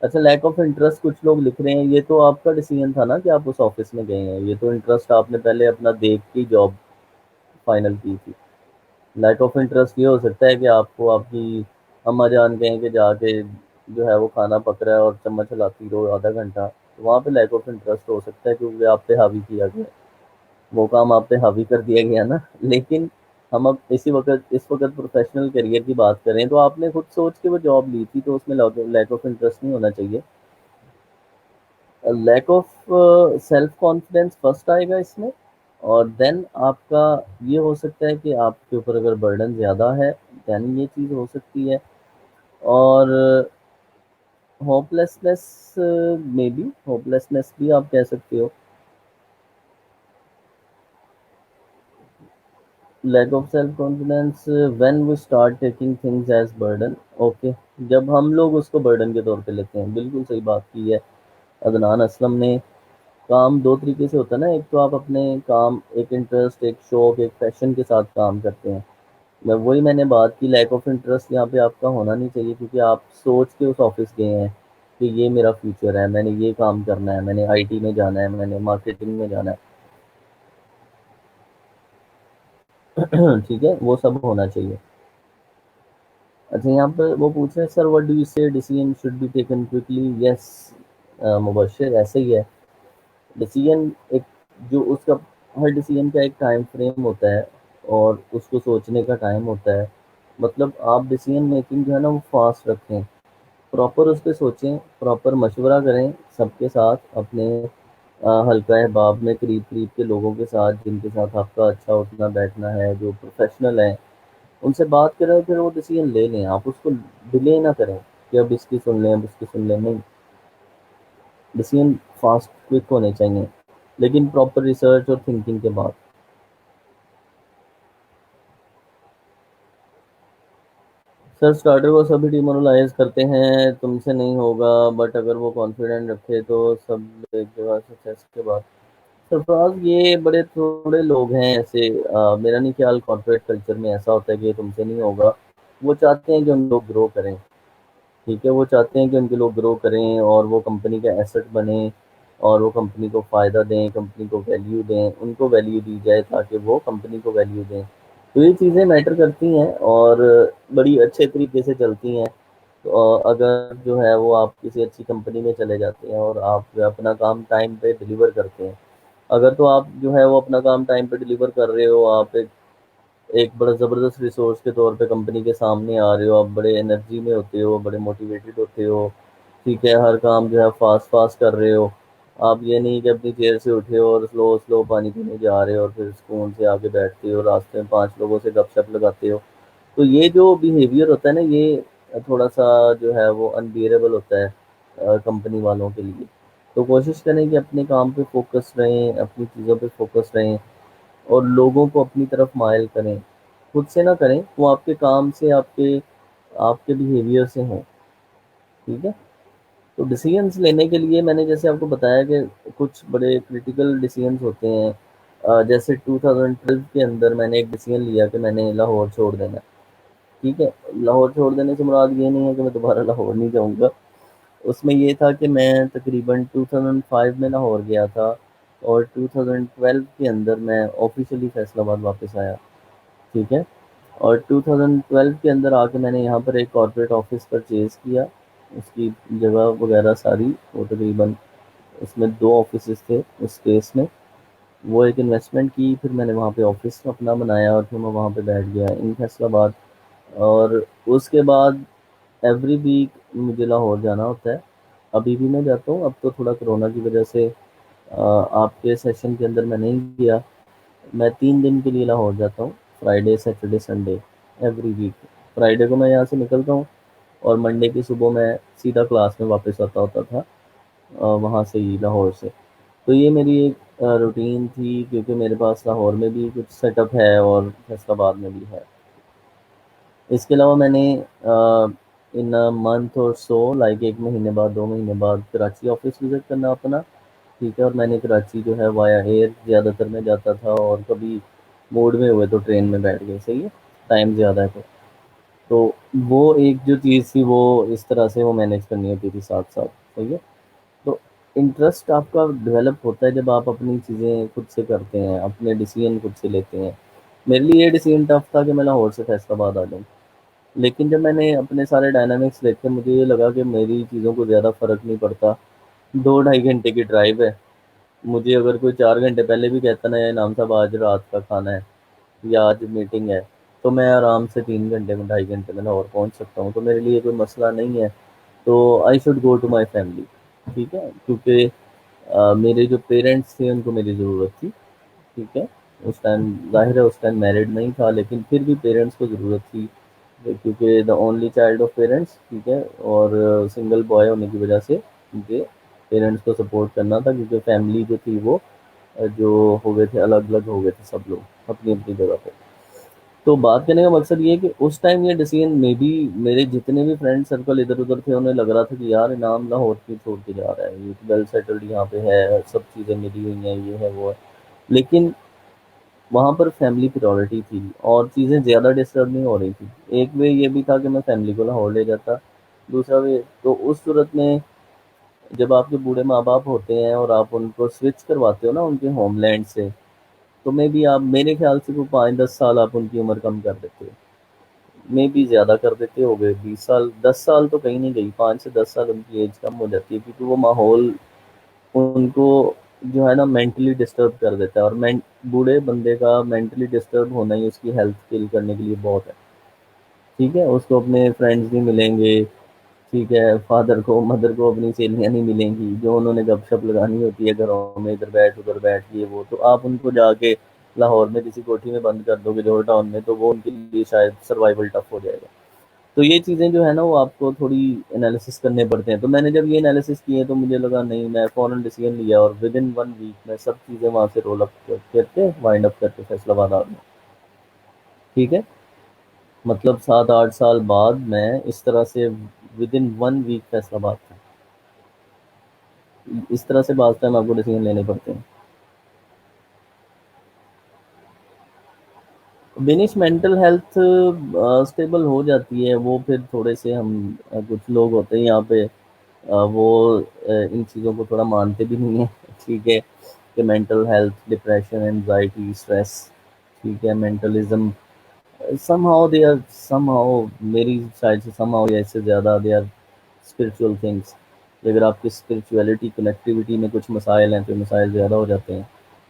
अच्छा, लैक ऑफ इंटरेस्ट कुछ लोग लिख रहे हैं, ये तो आपका डिसीजन था ना कि आप उस ऑफिस में गए हैं, ये तो इंटरेस्ट आपने पहले अपना देख के जॉब फाइनल की थी। लैक ऑफ इंटरेस्ट ये हो सकता है कि आपको आपकी अम्मा जान कहें कि जाके जो है वो खाना पक रहा है और चम्मच हिलाती रहो आधा घंटा, तो वहाँ पे लैक ऑफ इंटरेस्ट हो सकता है, क्योंकि आप पे हावी किया गया, वो काम आप पे हावी कर दिया गया ना। लेकिन हम अब इस वक्त प्रोफेशनल करियर की बात करें, तो आपने खुद सोच के वो जॉब ली थी, तो उसमें लैक ऑफ इंटरेस्ट नहीं होना चाहिए। Lack of self confidence first आएगा इसमें, और देन आपका ये हो सकता है कि आपके ऊपर अगर बर्डन ज़्यादा है, यानी ये चीज़ हो सकती है। और होपलेसनेस, मे बी होपलेसनेस भी आप कह सकते हो। Lack of self confidence when we start taking things as burden. Okay, जब हम लोग उसको बर्डन के तौर पे लेते हैं, बिल्कुल सही बात की है अदनान असलम ने। काम दो तरीके से होता है ना, एक तो आप अपने काम एक इंटरेस्ट, एक शौक, एक पैशन के साथ काम करते हैं। मैंने बात की, लैक ऑफ इंटरेस्ट यहाँ पे आपका होना नहीं चाहिए, क्योंकि आप सोच के उस ऑफिस गए हैं कि ये मेरा फ्यूचर है, मैंने ये काम करना है, मैंने आईटी में जाना है, मैंने मार्केटिंग में जाना है। ठीक है, वो सब होना चाहिए। अच्छा, यहाँ पर वो पूछ रहे हैं, sir what do you say decision should be taken quickly? Yes Mubashar, ऐसे ही है। डिसीजन एक, जो उसका, हर डिसीजन का एक टाइम फ्रेम होता है और उसको सोचने का टाइम होता है। मतलब आप डिसीजन मेकिंग जो है ना वो फास्ट रखें, प्रॉपर उस पर सोचें, प्रॉपर मशवरा करें सबके साथ, अपने हल्का अहबाब में करीब करीब के लोगों के साथ, जिनके साथ आपका अच्छा उठना बैठना है, जो प्रोफेशनल हैं, उनसे बात करें, फिर वो डिसीजन ले लें। आप उसको डिले ना करें कि अब इसकी सुन लें, अब इसकी सुन लें, नहीं। डिसीजन फास्ट क्विक होने चाहिए, लेकिन प्रॉपर रिसर्च और थिंकिंग के बाद। सर स्टार्टर को सभी डिमोरलाइज करते हैं, तुमसे नहीं होगा, बट अगर वो कॉन्फिडेंट रखे तो सब एक जगह सक्सेस के बाद। सरफराज, ये बड़े थोड़े लोग हैं ऐसे, मेरा नहीं ख्याल कॉर्पोरेट कल्चर में ऐसा होता है कि तुमसे नहीं होगा। वो चाहते हैं कि उन लोग ग्रो करें। ठीक है, वो चाहते हैं कि उनके लोग ग्रो करें और वो कंपनी का एसेट बने, और वो कंपनी को फ़ायदा दें, कंपनी को वैल्यू दें, उनको वैल्यू दी जाए ताकि वो कंपनी को वैल्यू दें। तो ये चीज़ें मैटर करती हैं और बड़ी अच्छे तरीके से चलती हैं। तो अगर जो है वो आप किसी अच्छी कंपनी में चले जाते हैं और आप जो है अपना काम टाइम पे डिलीवर करते हैं, अगर तो आप जो है वो अपना काम टाइम पे डिलीवर कर रहे हो, आप एक बड़ा ज़बरदस्त रिसोर्स के तौर पे कंपनी के सामने आ रहे हो, आप बड़े एनर्जी में होते हो, बड़े मोटिवेटेड होते हो, ठीक है, हर काम जो है फास्ट फास्ट कर रहे हो। आप ये नहीं कि अपनी चेयर से उठे हो और स्लो स्लो पानी पीने जा रहे हो और फिर सुकून से आके बैठते हो, रास्ते में 5 लोगों से गपशप लगाते हो। तो ये जो बिहेवियर होता है ना, ये थोड़ा सा जो है वो अनबियरेबल होता है कंपनी वालों के लिए। तो कोशिश करें कि अपने काम पे फोकस रहें, अपनी चीज़ों पे फोकस रहें, और लोगों को अपनी तरफ मायल करें, खुद से ना करें, वो आपके काम से, आपके आपके बिहेवियर से हों। ठीक है। तो डिसीजंस लेने के लिए मैंने जैसे आपको बताया कि कुछ बड़े क्रिटिकल डिसीजंस होते हैं। जैसे 2012 के अंदर मैंने एक डिसीजन लिया कि मैंने लाहौर छोड़ देना है। ठीक है। लाहौर छोड़ देने से मुराद ये नहीं है कि मैं दोबारा लाहौर नहीं जाऊंगा। उसमें ये था कि मैं तकरीबन 2005 में लाहौर गया था, और 2012 के अंदर मैं ऑफिशियली फैसलाबाद वापस आया। ठीक है। और 2012 के अंदर आके मैंने यहाँ पर एक कॉर्पोरेट ऑफिस परचेज़ किया। उसकी जगह वगैरह सारी, वो तकरीबन उसमें 2 ऑफिसेज़ थे उस स्पेस में। वो एक इन्वेस्टमेंट की, फिर मैंने वहाँ पे ऑफिस अपना बनाया और फिर मैं वहाँ पे बैठ गया इन फैसलाबाद। और उसके बाद एवरी वीक मुझे लाहौर जाना होता है। अभी भी मैं जाता हूँ, अब तो थोड़ा कोरोना की वजह से आपके सेशन के अंदर मैं नहीं गया। मैं 3 दिन के लिए लाहौर जाता हूँ, Friday Saturday Sunday, every week. Friday को मैं यहाँ से निकलता हूँ और मंडे की सुबह मैं सीधा क्लास में वापस आता होता था, वहाँ से ही लाहौर से। तो ये मेरी एक रूटीन थी, क्योंकि मेरे पास लाहौर में भी कुछ सेटअप है और फैसलाबाद में भी है। इसके अलावा मैंने इन अ मंथ और सो, लाइक 1 महीने बाद, 2 महीने बाद कराची ऑफिस विज़िट करना अपना। ठीक है। और मैंने कराची जो है वाया एयर ज़्यादातर मैं जाता था, और कभी मूड में हुए तो ट्रेन में बैठ गए। सही है, टाइम ज़्यादा है तो वो एक जो चीज़ थी वो इस तरह से वो मैनेज करनी होती थी साथ साथ। सही है। तो इंटरेस्ट आपका डेवलप होता है जब आप अपनी चीज़ें खुद से करते हैं, अपने डिसीजन खुद से लेते हैं। मेरे लिए ये डिसीजन टफ था कि मैं लाहौर से फैसलाबाद आ जाऊँ, लेकिन जब मैंने अपने सारे डायनामिक्स देखे, मुझे ये लगा कि मेरी चीज़ों को ज़्यादा फ़र्क नहीं पड़ता। 2 ढाई घंटे की ड्राइव है। मुझे अगर कोई 4 घंटे पहले भी कहता ना, या इनाम साहब आज रात का खाना है या आज मीटिंग है, तो मैं आराम से 3 घंटे में, 2.5 घंटे में लाहौर पहुँच सकता हूँ। तो मेरे लिए कोई मसला नहीं है। तो I should go to my family. ठीक है। क्योंकि मेरे जो पेरेंट्स थे उनको मेरी ज़रूरत थी। ठीक है। उस टाइम ज़ाहिर है उस टाइम मैरिड नहीं था, लेकिन फिर भी पेरेंट्स को ज़रूरत थी, क्योंकि the only child of parents. ठीक है। और सिंगल बॉय होने की वजह से उनके पेरेंट्स को सपोर्ट करना था, क्योंकि फैमिली जो थी वो जो हो गए थे, अलग अलग हो गए थे सब लोग अपनी अपनी जगह पे। तो बात करने का मकसद ये है कि उस टाइम ये डिसीजन में भी, मेरे जितने भी फ्रेंड सर्कल इधर उधर थे, उन्हें लग रहा था कि यार इनाम लाहौर क्यों छोड़ के जा रहा है, ये वेल सेटल्ड यहाँ पे है, सब चीज़ें मिली हुई हैं, ये है वो है। लेकिन वहाँ पर फैमिली प्रायोरिटी थी और चीज़ें ज़्यादा डिस्टर्ब नहीं हो रही थी। एक वे ये भी था कि मैं फैमिली को लाहौर ले जाता। दूसरा वे, तो उस सूरत में जब आपके बूढ़े माँ बाप होते हैं और आप उनको स्विच करवाते हो ना उनके होमलैंड से, तो मे भी आप, मेरे ख्याल से वो 5-10 साल आप उनकी उम्र कम कर देते हो। मे भी ज़्यादा कर देते हो गए, 20 साल, 10 साल तो कहीं नहीं गई, 5 से 10 साल उनकी एज कम हो जाती है, क्योंकि वो माहौल उनको जो है ना मेंटली डिस्टर्ब कर देता है। और बूढ़े बंदे का मेंटली डिस्टर्ब होना ही उसकी हेल्थ किल करने के लिए बहुत है। ठीक है। उसको अपने फ्रेंड्स नहीं मिलेंगे। ठीक है। फादर को, मदर को अपनी सहेलियाँ नहीं मिलेंगी जो उन्होंने गपशप लगानी होती है घरों में, इधर बैठ उधर बैठ, ये वो। तो आप उनको जाके लाहौर में किसी कोठी में बंद कर दोगे जॉर्ज टाउन में, तो वो उनके लिए शायद सर्वाइवल टफ हो जाएगा। तो ये चीज़ें जो है ना वो आपको थोड़ी एनालिसिस करने पड़ते हैं। तो मैंने जब ये एनालिसिस किए तो मुझे लगा नहीं, मैं फ़ौरन डिसीजन लिया और विद इन 1 वीक मैं सब चीज़ें वहाँ से रोल अप करके वाइंड अप करके फैसलाबाद आ गया। ठीक है। मतलब 7-8 साल बाद मैं इस तरह से विद इन 1 वीक फैसलाबाद था। इस तरह से बाद टाइम आपको डिसीजन लेने पड़ते हैं। बिनिश मेंटल हेल्थ स्टेबल हो जाती है, वो फिर थोड़े से हम कुछ लोग होते हैं यहाँ पे, वो इन चीज़ों को थोड़ा मानते भी नहीं है। ठीक है। कि mental health, depression, anxiety, stress, ठीक है, mentalism, somehow they are, somehow मेरी साइड से समहाउ या इससे ज़्यादा दे आर स्पिरिचुअल थिंग्स। अगर आपकी स्पिरिचुअलिटी कनेक्टिविटी में कुछ मसाइल हैं तो मसाइल ज़्यादा हो जाते हैं,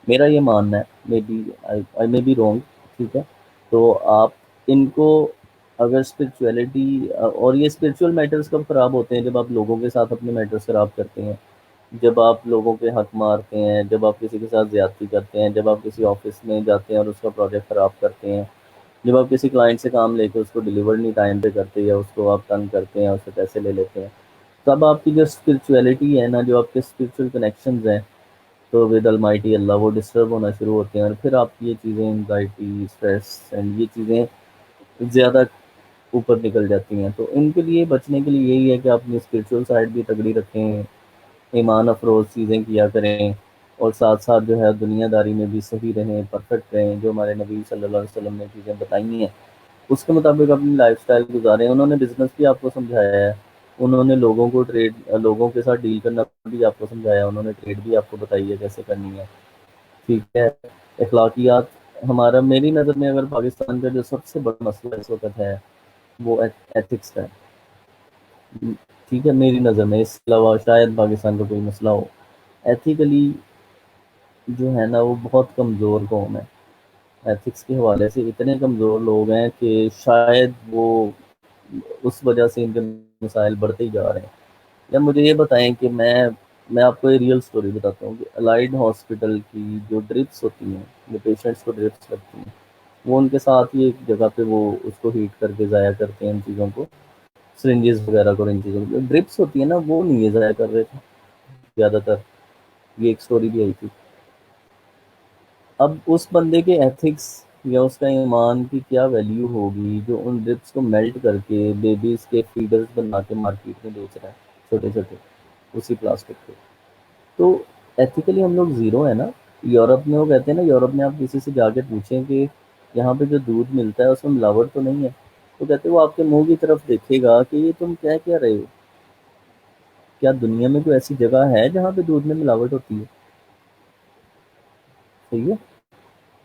मेरा ये मानना है। Maybe I maybe wrong. ठीक है। तो आप इनको, अगर स्पिरिचुअलिटी, और ये स्पिरिचुअल मैटर्स कब ख़राब होते हैं, जब आप लोगों के साथ अपने मैटर्स ख़राब करते हैं, जब आप लोगों के हक मारते हैं, जब आप किसी के साथ ज़्यादती करते हैं, जब आप किसी ऑफिस में जाते हैं और उसका प्रोजेक्ट ख़राब करते हैं, जब आप किसी क्लाइंट से काम लेके उसको डिलीवर नहीं टाइम पे करते, या उसको आप तंग करते हैं, उससे पैसे ले लेते हैं, तब आपकी जो स्पिरिचुअलिटी है ना, जो आपके स्पिरिचुअल कनेक्शंस हैं, तो विद अलमाइटी अल्लाह वो डिस्टर्ब होना शुरू होते हैं, और फिर आपकी ये चीज़ें एंग्जाइटी, स्ट्रेस एंड ये चीज़ें ज़्यादा ऊपर निकल जाती हैं। तो इनके लिए बचने के लिए यही है कि आप अपनी स्पिरिचुअल साइड भी तगड़ी रखें, ईमान अफरोज़ चीज़ें किया करें, और साथ साथ जो है दुनियादारी में भी सही रहें, परफेक्ट रहें। जो हमारे नबी सल्लल्लाहु अलैहि वसल्लम ने चीज़ें बताई हैं उसके मुताबिक अपनी लाइफस्टाइल गुजारें। उन्होंने बिजनेस भी आपको समझाया है, उन्होंने लोगों के साथ डील करना भी आपको समझाया, उन्होंने ट्रेड भी आपको बताई है कैसे करनी है। ठीक है, अखलाकियात, हमारा मेरी नज़र में अगर पाकिस्तान का जो सबसे बड़ा मसला इस वक्त है वो एथिक्स का है। ठीक है, मेरी नज़र में, इसके अलावा शायद पाकिस्तान का कोई मसला हो। एथिकली जो है ना वो बहुत कमज़ोर कौम है, एथिक्स के हवाले से इतने कमज़ोर लोग हैं कि शायद वो उस वजह से इनके मसाइल बढ़ते ही जा रहे हैं। या मुझे ये बताएं कि मैं आपको ये रियल स्टोरी बताता हूँ कि अलाइड हॉस्पिटल की जो ड्रिप्स होती हैं, जो पेशेंट्स को ड्रिप्स लगती हैं, वो उनके साथ ही एक जगह पे वो उसको हीट करके ज़ाया करते हैं इन चीज़ों को, सिरिंजेस वगैरह को, इन चीज़ों को। ड्रिप्स होती है ना वो नहीं है ज़ाया कर रहे थे ज़्यादातर, ये एक स्टोरी भी आई थी। अब उस बंदे के एथिक्स या उसका ईमान की क्या वैल्यू होगी जो उन ड्रिप्स को मेल्ट करके बेबीज के फीडर्स बना के मार्केट में बेच रहा है, छोटे छोटे, उसी प्लास्टिक के। तो एथिकली हम लोग ज़ीरो है ना। यूरोप में वो कहते हैं ना, यूरोप में आप किसी से जाके पूछें कि यहाँ पे जो दूध मिलता है उसमें मिलावट तो नहीं है, तो कहते हैं वो आपके मुंह की तरफ देखेगा कि ये तुम कह क्या रहे हो, क्या दुनिया में कोई ऐसी जगह है जहाँ पे दूध में मिलावट होती है। सही है।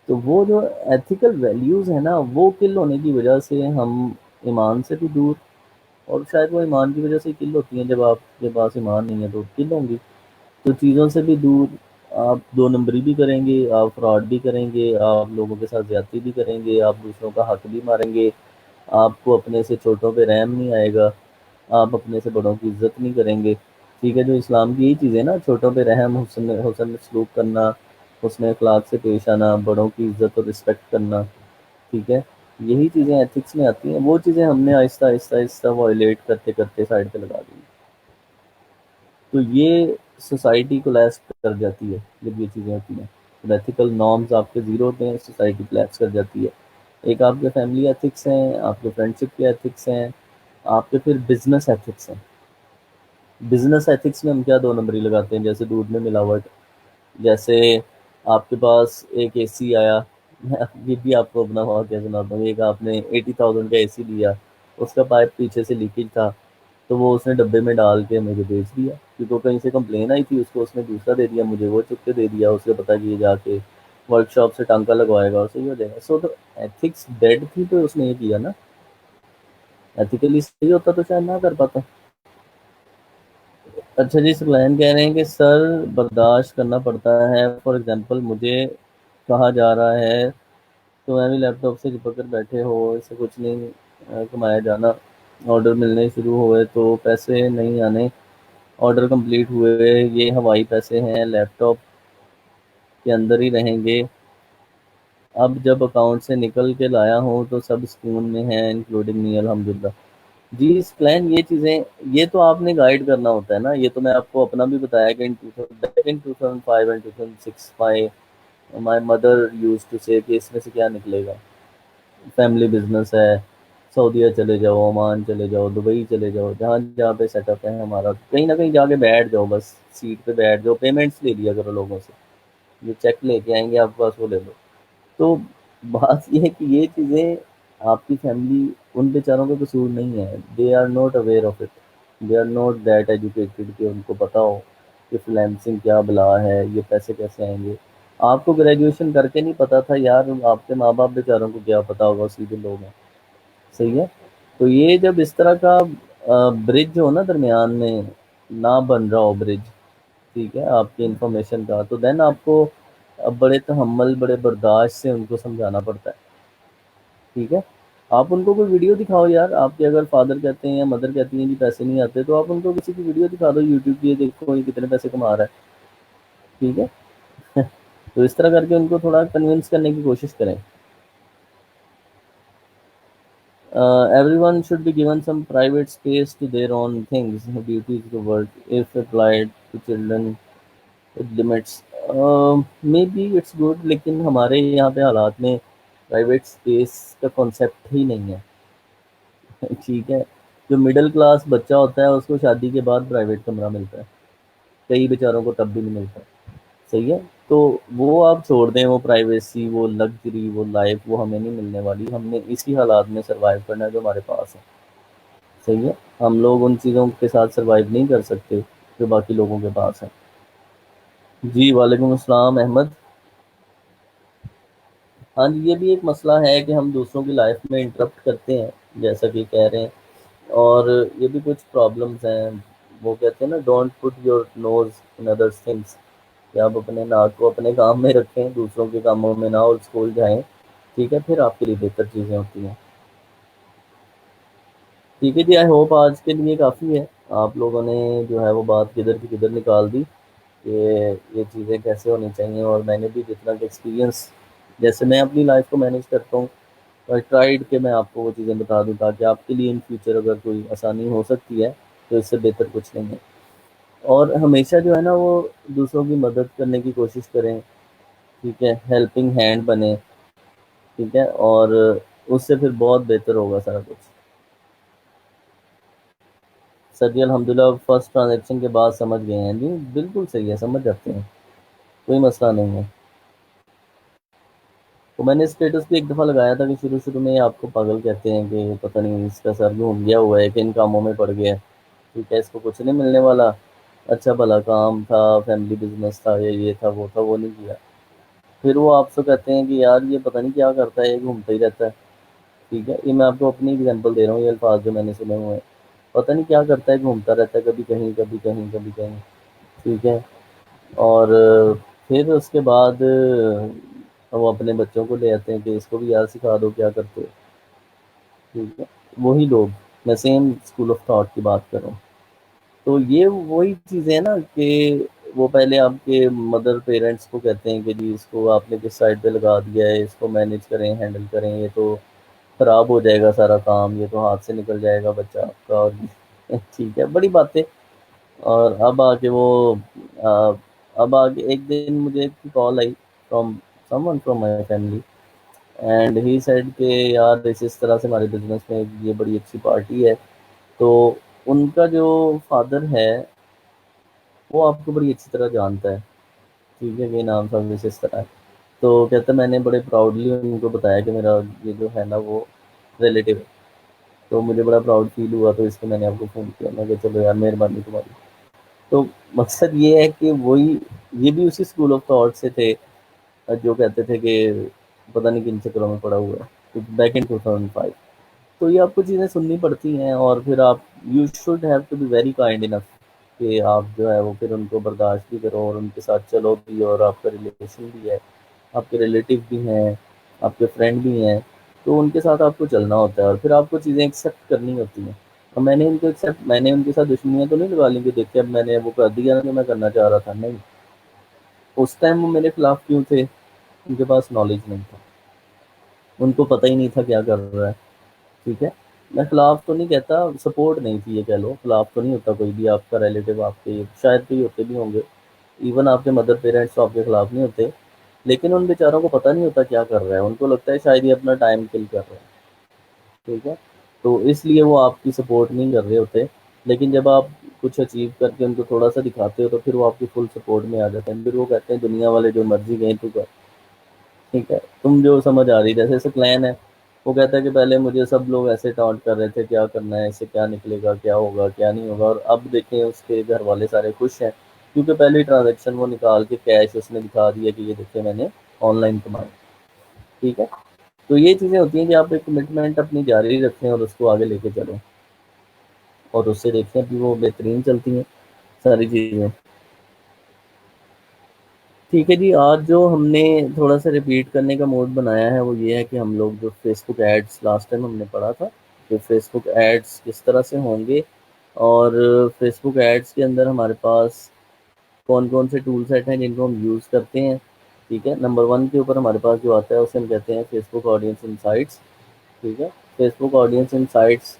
तो वो जो एथिकल वैल्यूज़ है ना वो किल होने की वजह से हम ईमान से भी दूर, और शायद वो ईमान की वजह से किल होती हैं। जब आपके पास ईमान नहीं है तो किल होंगी। तो चीज़ों से भी दूर, आप दो नंबरी भी करेंगे, आप फ्रॉड भी करेंगे, आप लोगों के साथ ज़्यादती भी करेंगे, आप दूसरों का हक भी मारेंगे, आपको अपने से छोटों पे रहम नहीं आएगा, आप अपने से बड़ों की इज्जत नहीं करेंगे। ठीक है, जो इस्लाम की यही चीज़ें ना, छोटों पे रहम, हुस्न हुस्न सलूक करना, हुस्न अखलाक से पेश आना, बड़ों की इज्जत और रिस्पेक्ट करना। ठीक है, यही चीज़ें एथिक्स में आती हैं। वो चीज़ें हमने आहिस्ता आहिस्ता आहिस्ता वायलेट करते करते साइड पे लगा दी। तो ये सोसाइटी कोलैप्स कर जाती है जब ये चीज़ें होती हैं। जब एथिकल नॉर्म्स आपके ज़ीरो होते हैं सोसाइटी कोलैप्स कर जाती है। एक आपके फैमिली एथिक्स हैं, आपके फ्रेंडशिप के एथिक्स हैं, आपके फिर बिजनेस एथिक्स हैं। बिजनेस एथिक्स में हम क्या दो नंबरी लगाते हैं, जैसे दूध में मिलावट, जैसे आपके पास एक एसी आया, मैं ये भी आपको अपना वाक़या सुनाता हूँ। एक आपने 80,000 का एसी लिया, उसका पाइप पीछे से लीकेज था, तो वो उसने डब्बे में डाल के मुझे बेच दिया, क्योंकि वो कहीं से कंप्लेन आई थी, उसको उसने दूसरा दे दिया, मुझे वो चुप के दे दिया। उसके पता कि ये जाके वर्कशॉप से टांका लगवाएगा और सही हो जाएगा। सो तो एथिक्स डेड थी तो उसने ये किया ना। एथिकली सही होता तो शायद ना कर पाता। अच्छा जी, सुलैन कह रहे हैं कि सर बर्दाश्त करना पड़ता है। फॉर एग्जांपल मुझे कहा जा रहा है तो मैं भी लैपटॉप से चिपक कर बैठे हो, इससे कुछ नहीं कमाया जाना, ऑर्डर मिलने शुरू हुए तो पैसे नहीं आने, ऑर्डर कंप्लीट हुए, ये हवाई पैसे हैं, लैपटॉप के अंदर ही रहेंगे, अब जब अकाउंट से निकल के लाया हूँ तो सब सुकून में है इंक्लूडिंग मी अल्हम्दुलिल्लाह। जी इस प्लान, ये चीज़ें ये तो आपने गाइड करना होता है ना। ये तो मैं आपको अपना भी बताया कि in 2005 and 2006 my mother use to say कि इसमें से क्या निकलेगा, फैमिली बिजनेस है, सऊदीया चले जाओ, ओमान चले जाओ, दुबई चले जाओ, जहाँ जहाँ पे सेटअप है हमारा, कहीं ना कहीं जाके बैठ जाओ, बस सीट पे बैठ जाओ, पेमेंट्स ले लिया करो लोगों से, जो चेक लेके आएंगे आपके पास वो ले लो। तो बात ये है कि ये चीज़ें, आपकी फैमिली, उन बेचारों का कसूर नहीं है, they are not aware of it, they are not that educated कि उनको पता हो कि फ्रीलांसिंग क्या बला है, ये पैसे कैसे आएंगे। आपको ग्रेजुएशन करके नहीं पता था यार, आपके माँ बाप बेचारों को क्या पता होगा, सीधे लोग हैं। सही है। तो ये जब इस तरह का ब्रिज हो ना दरमियान में, ना बन रहा हो ब्रिज, ठीक है, आपकी इंफॉर्मेशन का, तो देन आपको बड़े तहम्मुल, बड़े बर्दाश्त से उनको समझाना पड़ता है। ठीक है, आप उनको कोई वीडियो दिखाओ यार, आपके अगर फादर कहते हैं या मदर कहती हैं कि पैसे नहीं आते, तो आप उनको किसी की वीडियो दिखा दो यूट्यूब की, ये देखो ये कितने पैसे कमा रहा है। ठीक है। तो इस तरह करके उनको थोड़ा कन्विंस करने की कोशिश करें। Everyone should be given some private space to their own things, duties to work, if applied to children with limits. May be it's good, लेकिन हमारे यहाँ पे हालात में प्राइवेट स्पेस का कॉन्सेप्ट ही नहीं है। ठीक है। जो मिडिल क्लास बच्चा होता है उसको शादी के बाद प्राइवेट कमरा मिलता है, कई बेचारों को तब भी नहीं मिलता। सही है। तो वो आप छोड़ दें, वो प्राइवेसी, वो लग्जरी, वो लाइफ वो हमें नहीं मिलने वाली। हमने इसी हालात में सरवाइव करना है जो हमारे पास है। सही है। हम लोग उन चीज़ों के साथ सरवाइव नहीं कर सकते जो बाकी लोगों के पास है। जी वालेकुम अस्सलाम अहमद। हाँ जी, ये भी एक मसला है कि हम दूसरों की लाइफ में इंटरप्ट करते हैं, जैसा कि कह रहे हैं। और ये भी कुछ प्रॉब्लम्स हैं। वो कहते हैं ना, don't put your nose in others things, कि आप अपने नाक को अपने काम में रखें, दूसरों के कामों में ना और स्कूल जाएं। ठीक है, फिर आपके लिए बेहतर चीज़ें होती हैं। ठीक है जी, आई होप आज के लिए काफ़ी है। आप लोगों ने जो है वो बात किधर की किधर निकाल दी कि ये चीज़ें कैसे होनी चाहिए। और मैंने भी जितना कि एक्सपीरियंस, जैसे मैं अपनी लाइफ को मैनेज करता हूँ, और ट्राइड के मैं आपको वो चीज़ें बता दूँ ताकि आपके लिए इन फ्यूचर अगर कोई आसानी हो सकती है तो इससे बेहतर कुछ नहीं है। और हमेशा जो है ना वो दूसरों की मदद करने की कोशिश करें। ठीक है, हेल्पिंग हैंड बने। ठीक है, और उससे फिर बहुत बेहतर होगा सारा कुछ। सर जी अल्हम्दुलिल्लाह फर्स्ट ट्रांजैक्शन के बाद समझ गए हैं जी, बिल्कुल सही है, समझ जाते हैं, कोई मसला नहीं है। तो मैंने स्टेटस भी एक दफ़ा लगाया था कि शुरू शुरू में आपको पागल कहते हैं कि पता नहीं इसका सर घूम गया हुआ है कि इन कामों में पड़ गया है। ठीक है, इसको कुछ नहीं मिलने वाला। अच्छा भला काम था, फैमिली बिजनेस था, या ये था वो था, वो नहीं किया। फिर वो आपसे कहते हैं कि यार ये पता नहीं क्या करता है, ये घूमता ही रहता है। ठीक है, ये मैं आपको अपनी एग्जांपल दे रहा हूँ, ये अल्फाज जो मैंने सुने हुए हैं। पता नहीं क्या करता है, घूमता रहता है, कभी कहीं कभी कहीं कभी कहीं। ठीक है। और फिर उसके बाद वो अपने बच्चों को ले आते हैं कि इसको भी यार सिखा दो क्या करते हो। ठीक है। वही लोग, मैं सेम स्कूल ऑफ थॉट की बात कर रहा हूँ। तो ये वही चीज़ें हैं ना कि वो पहले आपके मदर पेरेंट्स को कहते हैं कि जी इसको आपने किस साइड पे लगा दिया है, इसको मैनेज करें, हैंडल करें, ये तो खराब हो जाएगा सारा काम, ये तो हाथ से निकल जाएगा बच्चा आपका। और ठीक है, बड़ी बातें। और अब आके वो आ, अब आगे एक दिन मुझे एक call I from someone from my family, and he said कि यार इस तरह से हमारे बिजनेस में ये बड़ी अच्छी पार्टी है। तो उनका जो फादर है वो आपको बड़ी अच्छी तरह जानता है। ठीक है, कि नाम था इस तरह है। तो कहते मैंने बड़े प्राउडली उनको बताया कि मेरा ये जो है ना वो रिलेटिव है। तो मुझे बड़ा प्राउड फील हुआ, तो इसको मैंने आपको फ़ोन किया। मैं कहा चलो यार मेहरबानी तुम्हारी। तो मकसद ये है कि वही, ये भी उसी स्कूल ऑफ थॉट से थे जो कहते थे कि पता नहीं किन चक्करों में पड़ा हुआ है, बैक इन 2005। तो ये आपको चीज़ें सुननी पड़ती हैं, और फिर आप, you should have to be very kind enough कि आप जो है वो फिर उनको बर्दाश्त भी करो और उनके साथ चलो भी, और आपका रिलेशन भी है, आपके रिलेटिव भी हैं, आपके फ्रेंड भी हैं। तो उनके साथ आपको चलना होता है और फिर आपको चीज़ें एक्सेप्ट करनी होती हैं। और मैंने उनके साथ दुश्मनियाँ तो नहीं लगा ली कि देखिए अब मैंने वो कर दिया ना जो मैं करना चाह रहा था, नहीं। उस टाइम वो मेरे खिलाफ क्यों थे? उनके पास नॉलेज नहीं था, उनको पता ही नहीं था क्या कर रहा है। ठीक है। मैं खिलाफ तो नहीं कहता, सपोर्ट नहीं थी, ये कह लो, खिलाफ तो नहीं होता कोई भी आपका रिलेटिव आपके, शायद कोई होते भी होंगे। इवन आपके मदर पेरेंट्स तो आपके खिलाफ नहीं होते, लेकिन उन बेचारों को पता नहीं होता क्या कर रहा है, उनको लगता है शायद ये अपना टाइम किल कर रहा है। ठीक है। तो इसलिए वो आपकी सपोर्ट नहीं कर रहे होते। लेकिन जब आप कुछ अचीव करके उनको थोड़ा सा दिखाते हो तो फिर वो आपकी फुल सपोर्ट में आ जाते हैं। फिर वो कहते हैं दुनिया वाले जो मर्जी गए तू कर। ठीक है, तुम जो समझ आ रही, जैसे ऐसे प्लान है। वो कहता है कि पहले मुझे सब लोग ऐसे टॉन्ट कर रहे थे, क्या करना है, इससे क्या निकलेगा, क्या होगा क्या नहीं होगा, और अब देखें उसके घर वाले सारे खुश हैं क्योंकि पहली ट्रांजैक्शन वो निकाल के कैश उसने दिखा दिया कि ये देखिए मैंने ऑनलाइन कमाई। ठीक है। तो ये चीज़ें होती हैं कि आप एक कमिटमेंट अपनी जारी रखें और उसको आगे लेके चलें, और उससे देखें कि वो बेहतरीन चलती हैं सारी चीज़ें। ठीक है जी, आज जो हमने थोड़ा सा रिपीट करने का मूड बनाया है वो ये है कि हम लोग जो फेसबुक एड्स लास्ट टाइम हमने पढ़ा था कि फेसबुक एड्स किस तरह से होंगे, और फेसबुक एड्स के अंदर हमारे पास कौन कौन से टूल सेट हैं जिनको हम यूज़ करते हैं। ठीक है, नंबर वन के ऊपर हमारे पास जो आता है उसे हम कहते हैं फेसबुक ऑडियंस इनसाइट्स। ठीक है, फेसबुक ऑडियंस इनसाइट्स।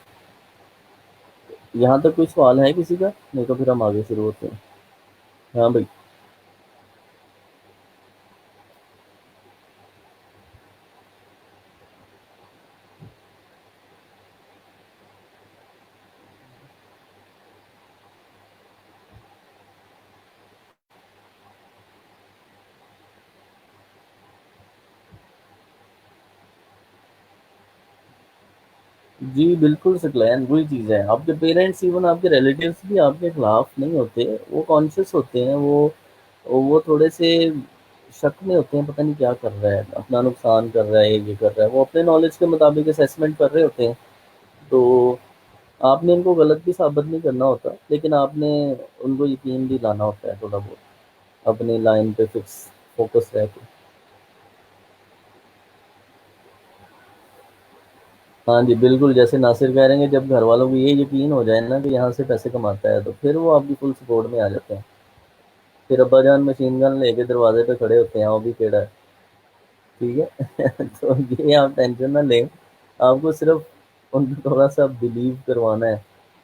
यहाँ तक कोई सवाल है किसी का? नहीं तो फिर हम आगे शुरू होते हैं। हाँ भाई। जी बिल्कुल सकलैन, वही चीज़ है। आपके पेरेंट्स, इवन आपके रिलेटिव्स भी आपके खिलाफ नहीं होते, वो कॉन्शियस होते हैं, वो थोड़े से शक में होते हैं, पता नहीं क्या कर रहा है, अपना नुकसान कर रहा है, ये कर रहा है, वो अपने नॉलेज के मुताबिक असेसमेंट कर रहे होते हैं। तो आपने उनको गलत भी साबित नहीं करना होता, लेकिन आपने उनको यकीन दिलाना होता है थोड़ा बहुत, अपनी लाइन पे फिक्स फोकस रह के। हाँ जी, बिल्कुल, जैसे नासिर कह रहे हैं कि जब घर वालों को ये यकीन हो जाए ना कि यहाँ से पैसे कमाता है, तो फिर वो आपकी फुल सपोर्ट में आ जाते हैं। फिर अब्बा जान मशीन गन लेके दरवाजे पे खड़े होते हैं, वो भी केड़ा है, ठीक है। तो ये आप टेंशन ना लें, आपको सिर्फ उनको थोड़ा सा बिलीव करवाना है,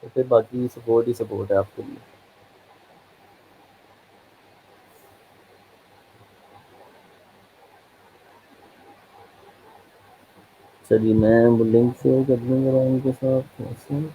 तो फिर बाकी सपोर्ट ही सपोर्ट है आपके लिए। चलिए, मैं लिंक शेयर कर दूँगा उनके साथ ऐसे।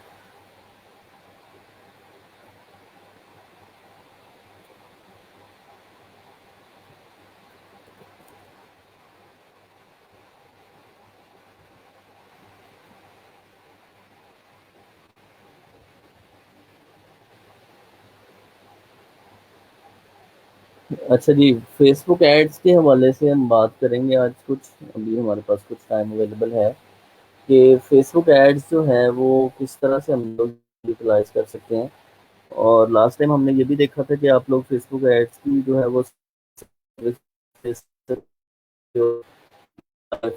अच्छा जी, फेसबुक एड्स के हवाले से हम बात करेंगे आज कुछ, अभी हमारे पास कुछ टाइम अवेलेबल है, कि फेसबुक एड्स जो है वो किस तरह से हम लोग यूटिलाइज कर सकते हैं। और लास्ट टाइम हमने ये भी देखा था कि आप लोग फेसबुक एड्स की जो है वो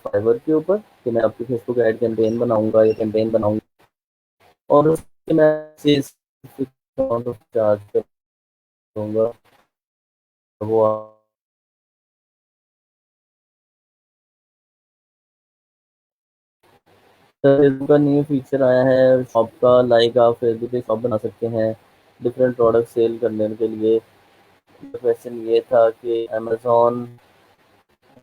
फाइवर के ऊपर, कि मैं आपकी फेसबुक एड कैंपेन बनाऊंगा या कैंपेन बनाऊंगा, और उसके मैं अमाउंट ऑफ चार्ज करूंगा, वो फेसबुक का न्यू फीचर आया है शॉप का, लाइक आप फेसबुक पे शॉप बना सकते हैं डिफरेंट प्रोडक्ट सेल करने के लिए। क्वेश्चन ये था कि अमेजोन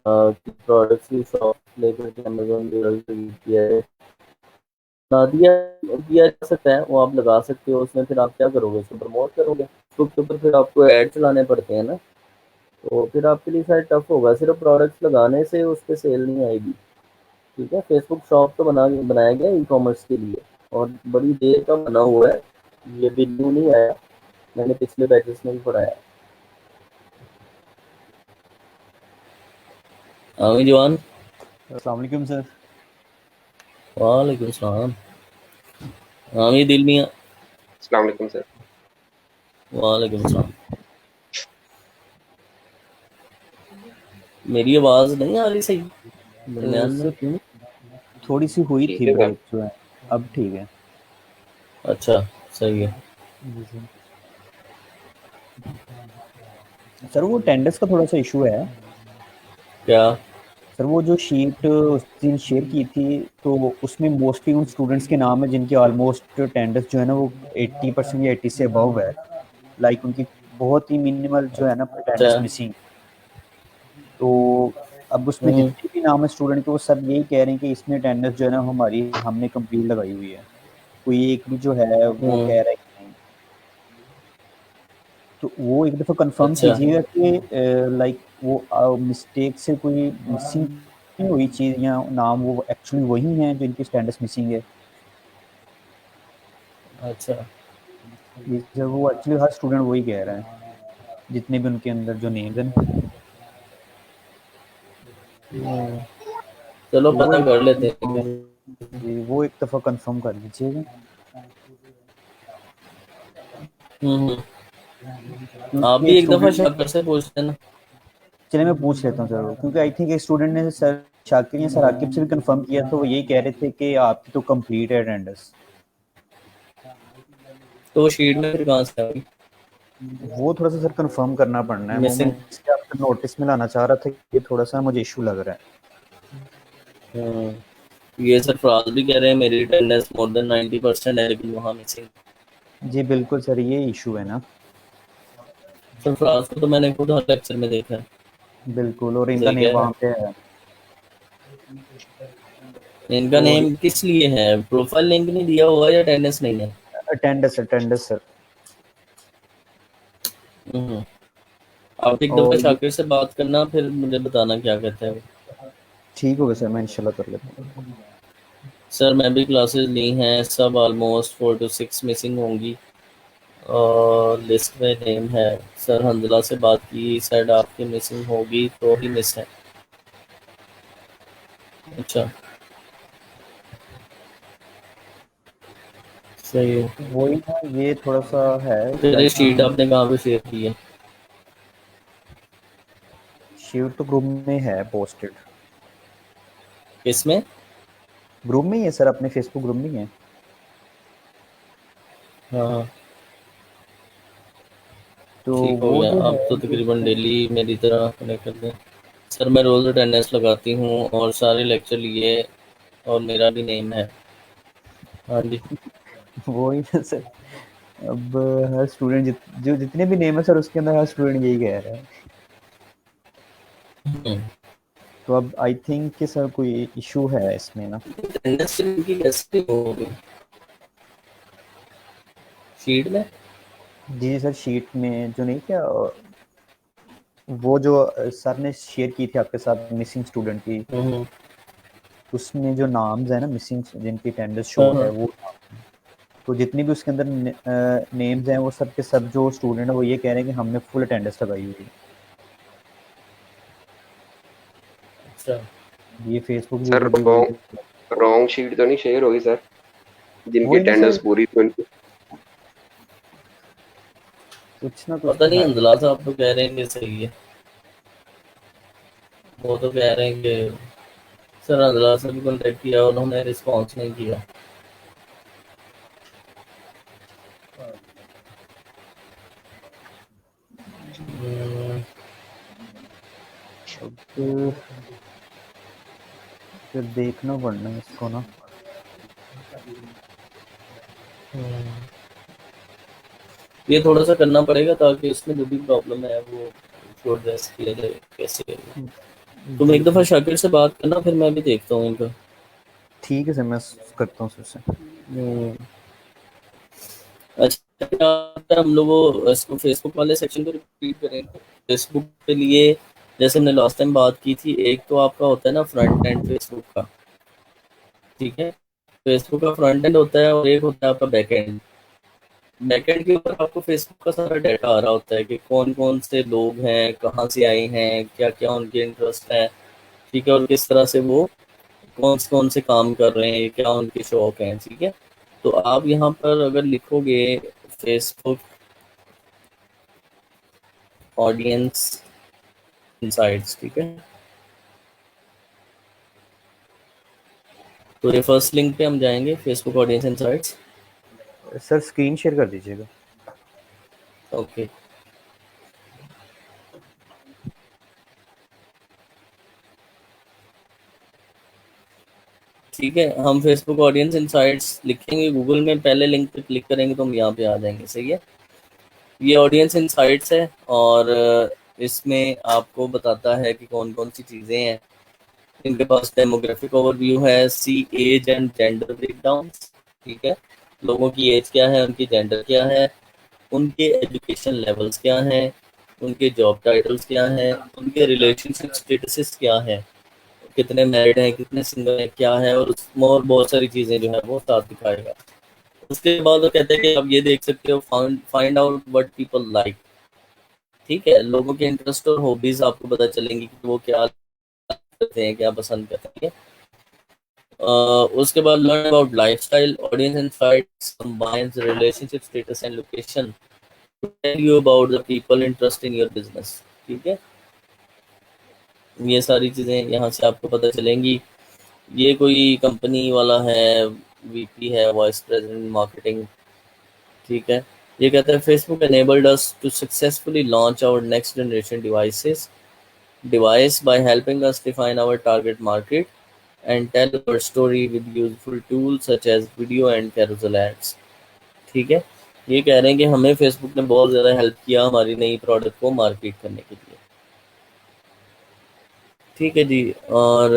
की प्रोडक्ट्स की शॉप लेकर के अमेजोन किया है, ना दिया दिया जा सकता है, वो आप लगा सकते हो उसमें, फिर आप क्या करोगे, उसको प्रमोट करोगे, उसके ऊपर फिर आपको ऐड चलाने पड़ते हैं ना, तो फिर आपके लिए शायद टफ होगा, सिर्फ प्रोडक्ट्स लगाने से उस पर सेल नहीं आएगी। ठीक है, फेसबुक शॉप तो बनाया गया ई कॉमर्स के लिए, और बड़ी देर का बना हुआ है, ये भी न्यू नहीं आया, मैंने पिछले बैचेस में भी पढ़ाया। आगे जवान। अस्सलाम वालेकुम सर। वालेकुम सलाम। आमी दिल मियाँ। अस्सलाम वालेकुम सर। वालेकुम सलाम। मेरी आवाज़ नहीं आ रही सही दरमियान में, सर क्यों? थोड़ी सी हुई ठीक थी है सर। ब्रेक जो है, अब ठीक है। अच्छा, सही है। जी सर। सर वो टेंडर्स का थोड़ा सा इशू है। क्या? सर वो जो शीट उस दिन शेयर की थी, तो उसमें मोस्टली उन स्टूडेंट्स के नाम है जिनके ऑलमोस्ट टेंडर्स जो है ना वो 80% या 80 से अबव है। लाइक उनकी बहुत ही मिनिमल जो है ना अच्छा। Tenders missing. तो अब उसमें हम्म। जितने भी नाम है स्टूडेंट के, वो सब यही कह रहे हैं कि इसमें अटेंडेंस जो है ना हमारी हमने कंप्लीट लगाई हुई है। कोई एक भी जो है वो हम्म। कह रहा है कि नहीं। तो वो एक दफ़ा कंफर्म अच्छा। कीजिएगा कि लाइक वो मिस्टेक से कोई मिसिंग नहीं हुई चीज़, या नाम वो एक्चुअली वही हैं जो इनकी स्टेटस मिसिंग है। अच्छा। ये जब वो एक्चुअली हर स्टूडेंट वही कह रहा है, जितने भी उनके अंदर जो नेम्स हैं। हम्म। चलो तो वो पता एक कर लेते हैं। जी वो एक दफ़ा कंफर्म कर लीजिएगा, हम्म। आप क्योंकि भी एक एक दफ़ा स्टूडेंट ने, शाकर से पूछ लेना। चलिए मैं पूछ लेता हूँ सर, क्योंकि आई थिंक एक स्टूडेंट ने सर शाकिर या सर आकिब से भी कंफर्म किया, तो वो यही कह रहे थे कि आपकी तो कंप्लीट है अटेंडेंस। तो वो शीट में फिर कहाँ से आ गई वो थोड़ा सा सर कंफर्म करना पड़ना है, वो मैं मिसिंग? इसलिए आपको नोटिस में लाना चाह रहा था कि ये थोड़ा सा मुझे इशू लग रहा है। ये सरफराज भी कह रहे हैं मेरी अटेंडेंस मोर देन 90% है, लेकिन वहाँ मिसिंग। जी बिल्कुल सर, ये इशू है ना। सरफराज को तो मैंने खुद हर लेक्चर में देखा है। बिल्कुल, और इनका सही नेम कह रहा वहाँ पे है। है। इनका और नेम किस लिए है? प्रोफाइल लिंक नहीं दिया होगा या अटेंडेंस नहीं है? Attendance attendance sir. हम्म। आप एक दफ़ा और ये शाकिर से बात करना, फिर मुझे बताना क्या कहते हैं वो। ठीक हो गया सर, मैं इंशाल्लाह कर लेता हूँ। सर मैं भी क्लासेस ली हैं, सब ऑलमोस्ट 4 to 6 मिसिंग होंगी। लिस्ट में नेम है। सर हंजला से बात की, साइड आपकी मिसिंग होगी तो ही मिस है। अच्छा, सही है। वही ना, ये थोड़ा-सा है फिर ये शीट ताकि आपने कहाँ पे शेयर की है? शीट तो ग्रुप में है पोस्टेड। किसमें? ग्रुप में ही है सर, अपने फेसबुक ग्रुप में ही है। हाँ हाँ, तो ठीक हो वो गया। जो आप है तो ये तकरीबन डेली मेरी तरह कनेक्ट करते हैं। सर मैं रोज़ अटेंडेंस लगाती हूँ और सारे लेक्चर लिए, और मेरा भी नेम है। हाँ जी। वही ना सर, अब हर स्टूडेंट जो जितने भी नेम है सर उसके अंदर हर स्टूडेंट यही कह रहा है। हम्म। तो अब आई थिंक कि सर कोई इशू है इसमें ना। अटेंडेंस की कैसे होगी शीट में? जी सर, शीट में जो नहीं क्या वो जो सर ने शेयर की थी आपके साथ मिसिंग स्टूडेंट की, हम्म। उसमें जो नाम्स है ना मिसिंग जिनकी अटेंडेंस शो हाँ है हाँ। वो, तो जितनी भी उसके अंदर नेम्स हैं वो सब के सब जो स्टूडेंट है वो ये कह रहे हैं कि हमने फुल अटेंडेंस लगाई हुई है। अच्छा। ये फेसबुक सर यूजर की वीडियो। रॉन्ग शीट तो नहीं शेयर होगी सर, जिनकी वही ना अटेंडेंस सर, पूरी थी उनकी? कुछ ना कुछ पता तो नहीं, है। अंदला साहब तो कह रहे हैं कि सही है। वो तो कह रहे हैं कि सर अंदला से भी कॉन्टेक्ट किया, उन्होंने रिस्पॉन्स नहीं किया। हम्म। अब फिर देखना पड़ना है इसको ना। हम्म। ये थोड़ा सा करना पड़ेगा ताकि उसमें जो भी प्रॉब्लम है वो उसको एड्रेस किया जाए कैसे। तुम जी एक दफ़ा जी, शाकिर से बात करना, फिर मैं भी देखता हूँ इनका। ठीक है सर, मैं करता हूँ सर से। हम्म। अच्छा, क्या होता है, हम लोग वो इसको फेसबुक वाले सेक्शन को रिपीट करेंगे फेसबुक के लिए। जैसे हमने लास्ट टाइम बात की थी, एक तो आपका होता है ना फ्रंट एंड फेसबुक का, ठीक है। फेसबुक का फ्रंट एंड होता है और एक होता है आपका बैक एंड। बैकएंड के ऊपर आपको फेसबुक का सारा डाटा आ रहा होता है कि कौन कौन से लोग हैं, कहाँ से आए हैं, क्या क्या उनके इंटरेस्ट हैं, ठीक है, और किस तरह से वो कौन से काम कर रहे हैं, क्या उनके शौक हैं, ठीक है। तो आप यहाँ पर अगर लिखोगे फेसबुक ऑडियंस इनसाइट्स, ठीक है, तो ये फर्स्ट लिंक पे हम जाएंगे, Facebook audience insights. Sir screen share कर दीजिएगा। ओके, ठीक है। हम फेसबुक ऑडियंस इनसाइट्स लिखेंगे गूगल में, पहले लिंक पे क्लिक करेंगे तो हम यहाँ पे आ जाएंगे, सही है। ये ऑडियंस इनसाइट्स है, और इसमें आपको बताता है कि कौन कौन सी चीज़ें हैं। इनके पास डेमोग्राफिक ओवरव्यू है, सी एज एंड जेंडर ब्रेकडाउन, ठीक है। लोगों की एज क्या है, उनकी जेंडर क्या है, उनके एजुकेशन लेवल्स क्या हैं, उनके जॉब टाइटल्स क्या हैं, उनके रिलेशनशिप स्टेटसेस क्या है, कितने मैरिड हैं, कितने सिंगल हैं, क्या है, और उसमें और बहुत सारी चीज़ें जो है वो साथ दिखाएगा। उसके बाद वो कहते हैं कि आप ये देख सकते हो, find out what people like, ठीक है। लोगों के इंटरेस्ट और हॉबीज आपको पता चलेंगी कि वो क्या करते हैं, क्या पसंद करते हैं। उसके बाद learn about lifestyle, audience insights combines relationship status and location to tell you about the people interest in your business, ठीक है। ये सारी चीज़ें यहाँ से आपको पता चलेंगी। ये कोई कंपनी वाला है, वीपी है, वाइस प्रेसिडेंट मार्केटिंग, ठीक है। ये कहता है Facebook enabled us to successfully launch our next generation device by helping us define our target market and tell our story with useful tools such as video and carousel ads, ठीक है। ये कह रहे हैं कि हमें फेसबुक ने बहुत ज़्यादा हेल्प किया हमारी नई प्रोडक्ट को मार्केट करने के लिए, ठीक है जी। और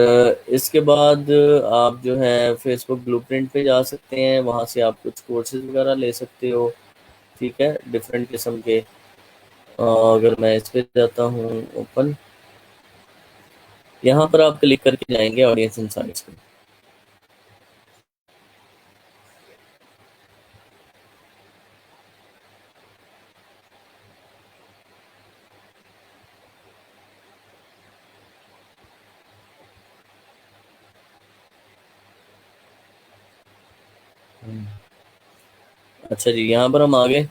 इसके बाद आप जो है फेसबुक ब्लूप्रिंट पे जा सकते हैं, वहाँ से आप कुछ कोर्सेज वगैरह ले सकते हो, ठीक है, डिफरेंट किस्म के। अगर मैं इस पे जाता हूँ ओपन, यहाँ पर आप क्लिक करके जाएंगे ऑडियंस इनसाइट्स पे। अच्छा जी, यहाँ पर हम आ गए।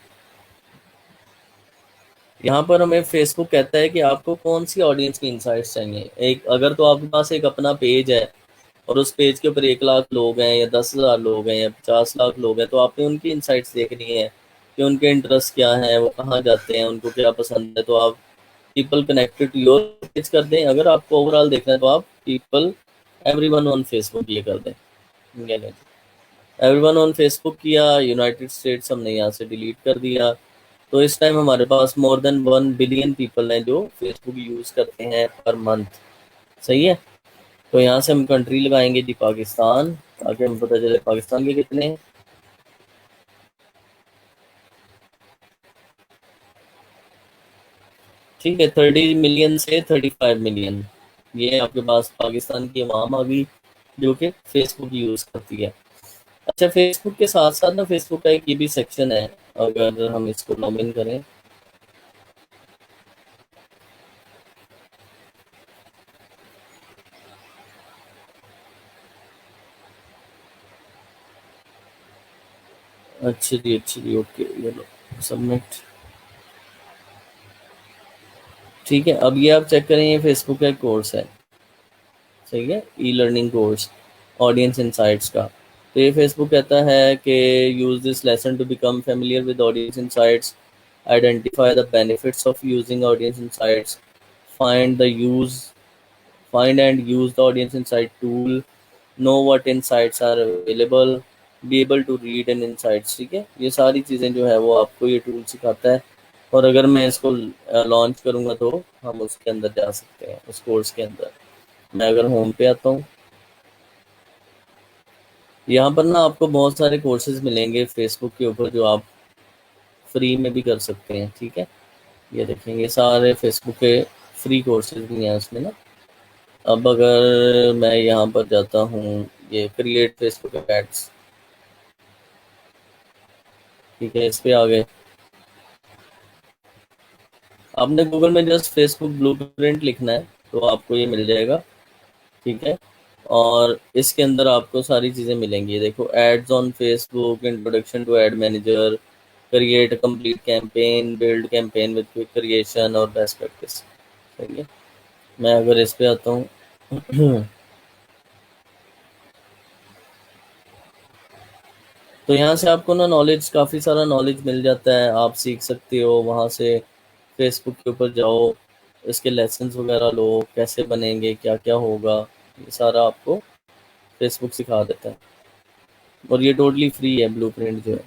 यहाँ पर हमें फेसबुक कहता है कि आपको कौन सी ऑडियंस की इंसाइट्स चाहिए। एक अगर तो आपके पास एक अपना पेज है और उस पेज के ऊपर 1 लाख लोग हैं या 10,000 लोग हैं या 50 लाख लोग हैं, तो आपने उनकी इंसाइट्स देखनी है कि उनके इंटरेस्ट क्या हैं, वो कहाँ जाते हैं, उनको क्या पसंद है। तो आप people connected to your page कर दें। अगर आपको ओवरऑल देखना है तो आप पीपल एवरीवन ऑन फेसबुक ये कर दें। एवरीवन ऑन फेसबुक किया, यूनाइटेड स्टेट्स हमने यहाँ से डिलीट कर दिया। तो इस टाइम हमारे पास मोर देन 1 बिलियन पीपल हैं जो फेसबुक यूज़ करते हैं पर मंथ। सही है। तो यहाँ से हम कंट्री लगाएंगे जी पाकिस्तान, ताकि हमें पता चले पाकिस्तान के कितने हैं। ठीक है, 30 मिलियन से 35 मिलियन, ये आपके पास पाकिस्तान की आवाम आ गई जो कि फेसबुक यूज़ करती है। अच्छा, फेसबुक के साथ साथ ना फेसबुक का एक ये भी सेक्शन है, अगर हम इसको लॉग इन करें। अच्छा जी, ओके, ये लो सबमिट। ठीक है, अब ये आप चेक करें, ये फेसबुक का एक कोर्स है। सही है, e learning course audience insights का। तो ये फेसबुक कहता है कि use this lesson to become familiar with audience insights, identify the benefits of using audience insights, find the use find and use the audience insight tool, know what insights are available, be able to read an insights। ठीक है, ये सारी चीज़ें जो है वो आपको ये टूल सिखाता है। और अगर मैं इसको लॉन्च करूँगा तो हम उसके अंदर जा सकते हैं, उस कोर्स के अंदर। मैं अगर होम पे आता हूँ, यहाँ पर ना आपको बहुत सारे कोर्सेज मिलेंगे फेसबुक के ऊपर जो आप फ्री में भी कर सकते हैं। ठीक है, ये देखेंगे सारे फेसबुक के फ्री कोर्सेज भी हैं उसमें ना। अब अगर मैं यहाँ पर जाता हूँ, ये क्रिएट फेसबुक एड्स, ठीक है, इस पे आ गए। आपने गूगल में जस्ट फेसबुक ब्लूप्रिंट लिखना है तो आपको ये मिल जाएगा। ठीक है, और इसके अंदर आपको सारी चीज़ें मिलेंगी। देखो, ads on Facebook, introduction to ad manager, create complete campaign, build campaign with quick creation और बेस्ट प्रैक्टिस। सही है, मैं अगर इस पे आता हूँ तो यहाँ से आपको ना नॉलेज, काफ़ी सारा नॉलेज मिल जाता है, आप सीख सकते हो वहाँ से। फेसबुक के ऊपर जाओ, इसके लेसन्स वगैरह लो, कैसे बनेंगे, क्या क्या होगा, ये सारा आपको फेसबुक सिखा देता है। और ये टोटली फ्री है ब्लूप्रिंट जो है।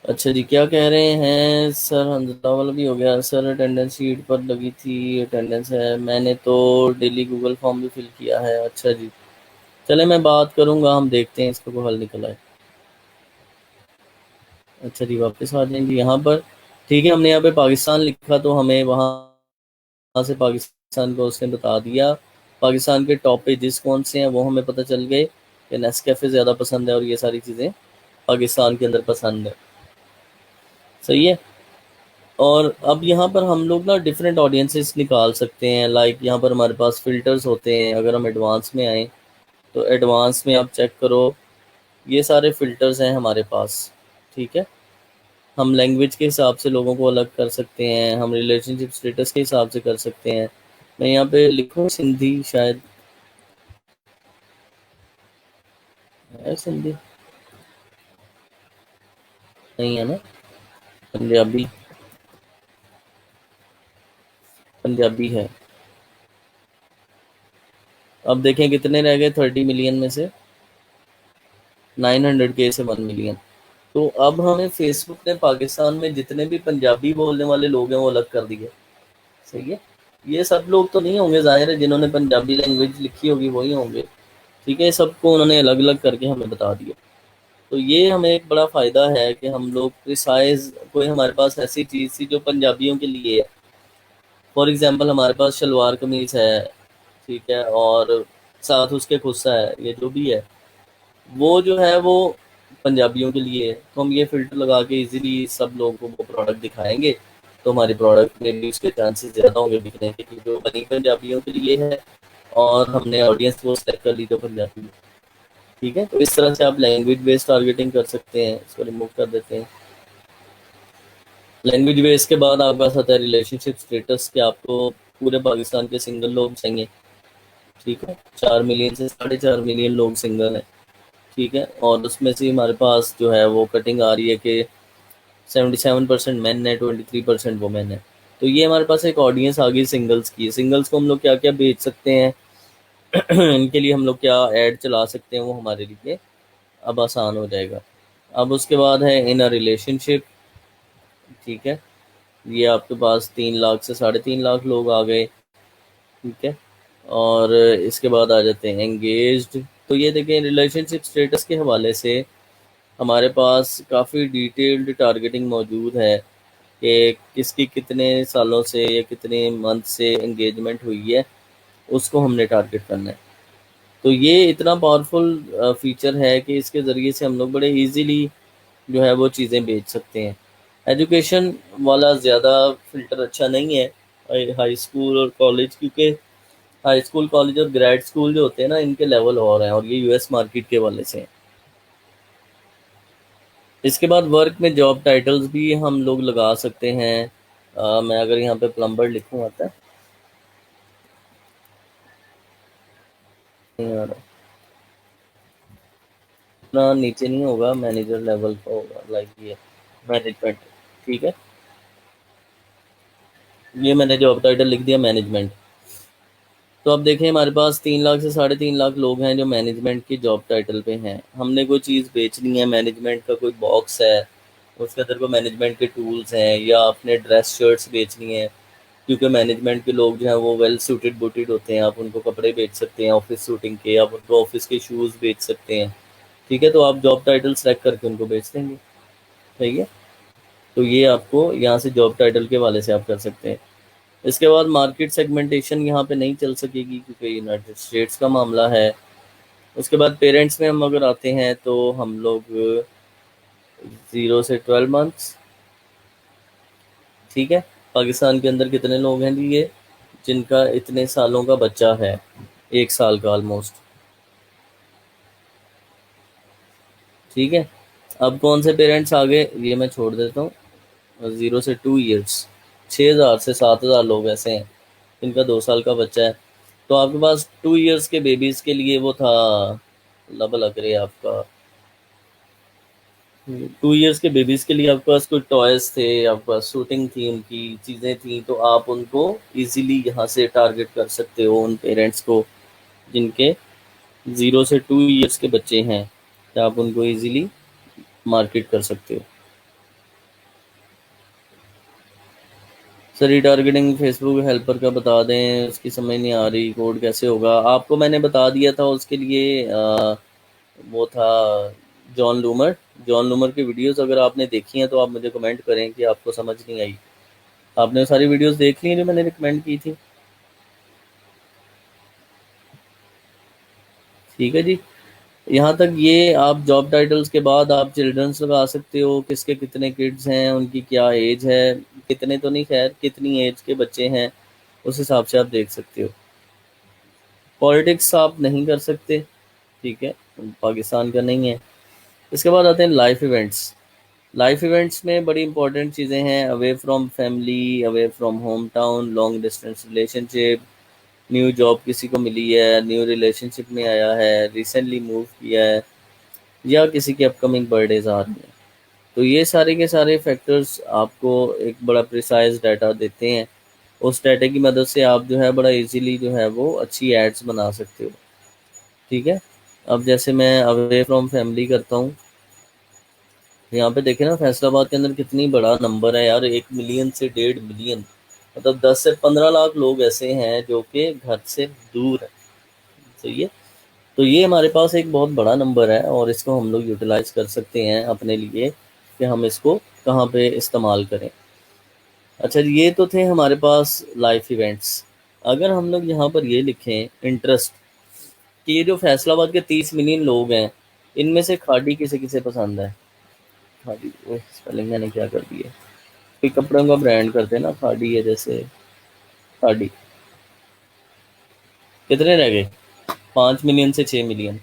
अच्छा जी, क्या कह रहे हैं सर? हमजा वाला भी हो गया सर। अटेंडेंस शीट पर लगी थी, अटेंडेंस है, मैंने तो डेली गूगल फॉर्म भी फिल किया है। अच्छा जी, चले मैं बात करूँगा, हम देखते हैं इसका कोई हल निकल आए। अच्छा जी, वापस आ जाएंगे यहाँ पर। ठीक है, हमने यहाँ पे पाकिस्तान लिखा तो हमें वहाँ से पाकिस्तान को उसने बता दिया। पाकिस्तान के टॉप पेजेस कौन से हैं वो हमें पता चल गए कि नेस्कैफे ज़्यादा पसंद है और ये सारी चीज़ें पाकिस्तान के अंदर पसंद है। सही है। और अब यहाँ पर हम लोग ना डिफरेंट ऑडियंसेस निकाल सकते हैं। लाइक यहाँ पर हमारे पास फ़िल्टर्स होते हैं। अगर हम एडवांस में आएँ तो एडवांस में आप चेक करो, ये सारे फ़िल्टर्स हैं हमारे पास। ठीक है, हम लैंग्वेज के हिसाब से लोगों को अलग कर सकते हैं, हम रिलेशनशिप स्टेटस के हिसाब से कर सकते हैं। मैं यहाँ पे लिखूँ सिंधी, शायद है सिंधी, नहीं है ना, पंजाबी, पंजाबी है। अब देखें कितने रह गए 30 मिलियन में से, 900K से 1 मिलियन। तो अब हमें फेसबुक ने पाकिस्तान में जितने भी पंजाबी बोलने वाले लोग हैं वो अलग कर दिए। सही है, ये सब लोग तो नहीं होंगे, जाहिर है जिन्होंने पंजाबी लैंग्वेज लिखी होगी वही होंगे। ठीक है, सबको उन्होंने अलग अलग करके हमें बता दिया। तो ये हमें एक बड़ा फ़ायदा है कि हम लोग प्रिसाइज, कोई हमारे पास ऐसी चीज़ थी जो पंजाबियों के लिए है। फॉर एग्जांपल हमारे पास शलवार कमीज़ है, ठीक है, और साथ उसके खुस्सा है, ये जो भी है वो जो है वो पंजाबियों के लिए है। तो हम ये फ़िल्टर लगा के इजीली सब लोगों को वो प्रोडक्ट दिखाएंगे। तो हमारी प्रोडक्ट में भी उसके चांसेस ज़्यादा होंगे बिकने के, क्योंकि वो बनी पंजाबियों के लिए है और हमने ऑडियंस वो सेलेक्ट कर ली जो पंजाबी है। ठीक है, तो इस तरह से आप लैंग्वेज बेस्ड टारगेटिंग कर सकते हैं। इसको रिमूव कर देते हैं। लैंग्वेज बेस के बाद आपके पास आता है रिलेशनशिप स्टेटस, के आपको पूरे पाकिस्तान के सिंगल लोग चाहिए। ठीक है, 4 मिलियन से 4.5 मिलियन लोग सिंगल हैं। ठीक है, और उसमें से हमारे पास जो है वो कटिंग आ रही है कि 77% मैन है, 23% वुमेन है। तो ये हमारे पास एक ऑडियंस आ गई सिंगल्स की। सिंगल्स को हम लोग क्या क्या बेच सकते हैं इनके लिए हम लोग क्या ऐड चला सकते हैं, वो हमारे लिए अब आसान हो जाएगा। अब उसके बाद है इन अ रिलेशनशिप। ठीक है, ये आपके पास 3 लाख से 3.5 लाख लोग आ गए। ठीक है, और इसके बाद आ जाते हैं एंगेज्ड। तो ये देखें, रिलेशनशिप स्टेटस के हवाले से हमारे पास काफ़ी डिटेल्ड टारगेटिंग मौजूद है कि किसकी कितने सालों से या कितने मंथ से एंगेजमेंट हुई है, उसको हमने टारगेट करना है। तो ये इतना पावरफुल फीचर है कि इसके ज़रिए से हम लोग बड़े इजीली जो है वो चीज़ें बेच सकते हैं। एजुकेशन वाला ज़्यादा फ़िल्टर अच्छा नहीं है, हाई स्कूल और कॉलेज, क्योंकि हाई स्कूल कॉलेज और ग्रेड स्कूल जो होते हैं ना, इनके लेवल और हैं, और ये यूएस मार्केट के वाले से हैं। इसके बाद वर्क में जॉब टाइटल्स भी हम लोग लगा सकते हैं। मैं अगर यहाँ पे प्लम्बर लिखूँ आता है नहीं आ रहा, इतना नीचे नहीं होगा, मैनेजर लेवल का होगा, लाइक ये मैनेजमेंट। ठीक है, ये मैंने जॉब टाइटल लिख दिया मैनेजमेंट। तो अब देखें, हमारे पास 3 लाख से 3.5 लाख लोग हैं जो मैनेजमेंट की जॉब टाइटल पे हैं। हमने कोई चीज़ बेचनी है, मैनेजमेंट का कोई बॉक्स है, उसके अंदर को मैनेजमेंट के टूल्स हैं, या आपने ड्रेस शर्ट्स बेचनी है, क्योंकि मैनेजमेंट के लोग जो हैं वो वेल सूटेड बूटेड होते हैं। आप उनको कपड़े बेच सकते हैं ऑफिस शूटिंग के, आप उनको ऑफिस के शूज़ बेच सकते हैं। ठीक है, तो आप जॉब टाइटल सेलेक्ट करके उनको बेच देंगे। ठीक है, तो ये आपको यहाँ से जॉब टाइटल के वाले से आप कर सकते हैं। इसके बाद मार्केट सेगमेंटेशन यहाँ पे नहीं चल सकेगी, क्योंकि यूनाइटेड स्टेट्स का मामला है। उसके बाद पेरेंट्स में हम अगर आते हैं तो हम लोग 0 से 12 मंथ्स। ठीक है, पाकिस्तान के अंदर कितने लोग हैं जी ये, जिनका इतने सालों का बच्चा है, 1 साल का ऑलमोस्ट। ठीक है, अब कौन से पेरेंट्स आ गए ये मैं छोड़ देता हूँ। 0 से 2 ईयर्स, 6,000 से 7,000 लोग ऐसे हैं जिनका 2 साल का बच्चा है। तो आपके पास 2 ईयर्स के बेबीज़ के लिए वो था, लब लग रही है आपका, 2 ईयर्स के बेबीज़ के लिए आपके पास कोई टॉयज़ थे, आपके पास शूटिंग थी, उनकी चीज़ें थी, तो आप उनको इजीली यहाँ से टारगेट कर सकते हो, उन पेरेंट्स को जिनके 0 से 2 ईयर्स के बच्चे हैं, तो आप उनको इजीली मार्केट कर सकते हो। सर रिटारगेटिंग फेसबुक हेल्पर का बता दें, उसकी समझ नहीं आ रही, कोड कैसे होगा। आपको मैंने बता दिया था उसके लिए, वो था जॉन लूमर। जॉन लूमर की वीडियोस अगर आपने देखी हैं तो आप मुझे कमेंट करें कि आपको समझ नहीं आई। आपने सारी वीडियोस देख ली हैं जो मैंने रिकमेंड की थी? ठीक है जी, यहाँ तक ये आप जॉब टाइटल्स के बाद आप चिल्ड्रंस लगा सकते हो, किसके कितने किड्स हैं, उनकी क्या एज है, कितने तो नहीं, खैर कितनी एज के बच्चे हैं, उस हिसाब से आप देख सकते हो। पॉलिटिक्स आप नहीं कर सकते, ठीक है, पाकिस्तान का नहीं है। इसके बाद आते हैं लाइफ इवेंट्स। लाइफ इवेंट्स में बड़ी इंपॉर्टेंट चीज़ें हैं, away from family, away from home town, long distance relationship, new job किसी को मिली है, न्यू रिलेशनशिप में आया है, रिसेंटली मूव किया है, या किसी की अपकमिंग बर्थडेज आ रही हैं। तो ये सारे के सारे फैक्टर्स आपको एक बड़ा प्रिसाइज डाटा देते हैं। उस डाटा की मदद से आप जो है बड़ा इजीली जो है वो अच्छी एड्स बना सकते हो। ठीक है, अब जैसे मैं अवे फ्रॉम फैमिली करता हूँ, यहाँ पे देखें ना, फैसलाबाद के अंदर कितनी बड़ा नंबर है यार, 1 मिलियन से 1.5 मिलियन, मतलब 10 से 15 लाख लोग ऐसे हैं जो कि घर से दूर है। सही है, तो ये हमारे पास एक बहुत बड़ा नंबर है, और इसको हम लोग यूटिलाइज कर सकते हैं अपने लिए कि हम इसको कहाँ पे इस्तेमाल करें। अच्छा, ये तो थे हमारे पास लाइफ इवेंट्स। अगर हम लोग यहाँ पर ये लिखें इंटरेस्ट, कि ये जो फैसलाबाद के 30 मिलियन लोग हैं, इनमें से खाड़ी किसे किसे पसंद है। खाड़ी, स्पेलिंग मैंने क्या कर दी है, कोई कपड़ों का ब्रांड करते हैं ना, खाड़ी है जैसे, खाड़ी। कितने रह गए? 5 मिलियन से 6 मिलियन,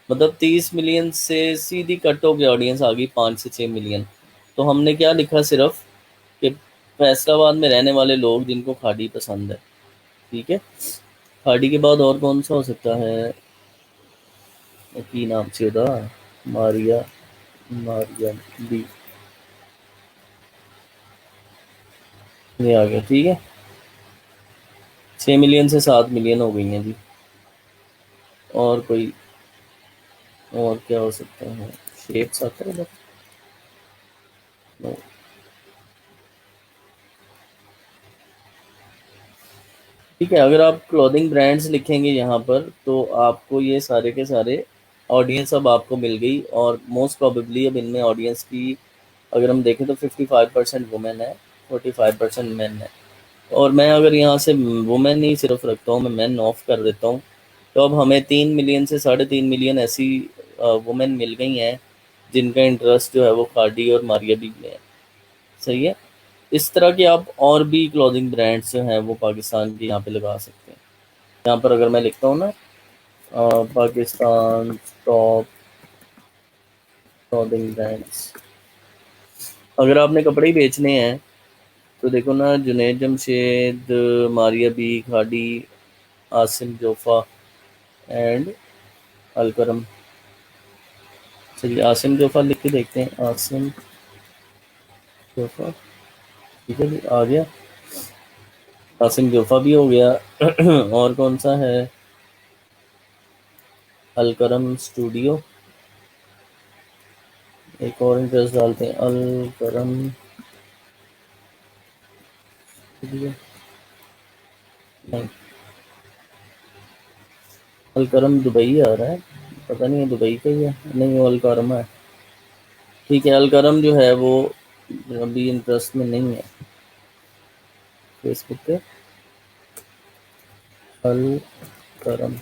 मतलब 30 मिलियन से सीधी कट हो गया ऑडियंस आ गई 5 से 6 मिलियन। तो हमने क्या लिखा सिर्फ कि फैसलाबाद में रहने वाले लोग जिनको खाड़ी पसंद है, ठीक है। खाड़ी के बाद और कौन सा हो सकता है की नाम से था, मारिया, मारिया बी, ये आ गया, ठीक है। 6 मिलियन से 7 मिलियन हो गई हैं जी। और कोई, और क्या हो सकता है? शेप्स आता है इधर? नो। ठीक है, अगर आप क्लोथिंग ब्रांड्स लिखेंगे यहाँ पर तो आपको ये सारे के सारे ऑडियंस अब आपको मिल गई। और मोस्ट प्रोबेबली अब इनमें ऑडियंस की अगर हम देखें तो 55% वुमेन है, 45% मेन है। और मैं अगर यहाँ से वुमेन ही सिर्फ रखता हूँ, मैं मेन ऑफ कर देता हूँ, तो अब हमें 3 मिलियन से 3.5 मिलियन ऐसी वुमेन मिल गई हैं जिनका इंटरेस्ट जो है वो खाड़ी और मारिया बीग में है। सही है। इस तरह के आप और भी क्लोथिंग ब्रांड्स जो हैं वो पाकिस्तान के यहाँ पे लगा सकते हैं। यहाँ पर अगर मैं लिखता हूँ ना पाकिस्तान टॉप क्लोथिंग ब्रांड्स, अगर आपने कपड़े ही बेचने हैं तो देखो ना, जुनैद जमशेद, मारिया बी, खाड़ी, आसिम जोफा एंड अलकरम। चलिए आसिम जोफा लिख के देखते हैं, आसिम जोफा, ठीक है जी, आ गया। आसिम जोफा भी हो गया। और कौन सा है? अलकरम स्टूडियो, एक और इंटरेस्ट डालते हैं, अलकरम स्टूडियो, नहीं, अलकरम दुबई आ रहा है, पता नहीं है दुबई का ही है, नहीं वो अलकरम है। ठीक है, अलकरम जो है वो अभी इंटरेस्ट में नहीं है फेसबुक पे। अलकरम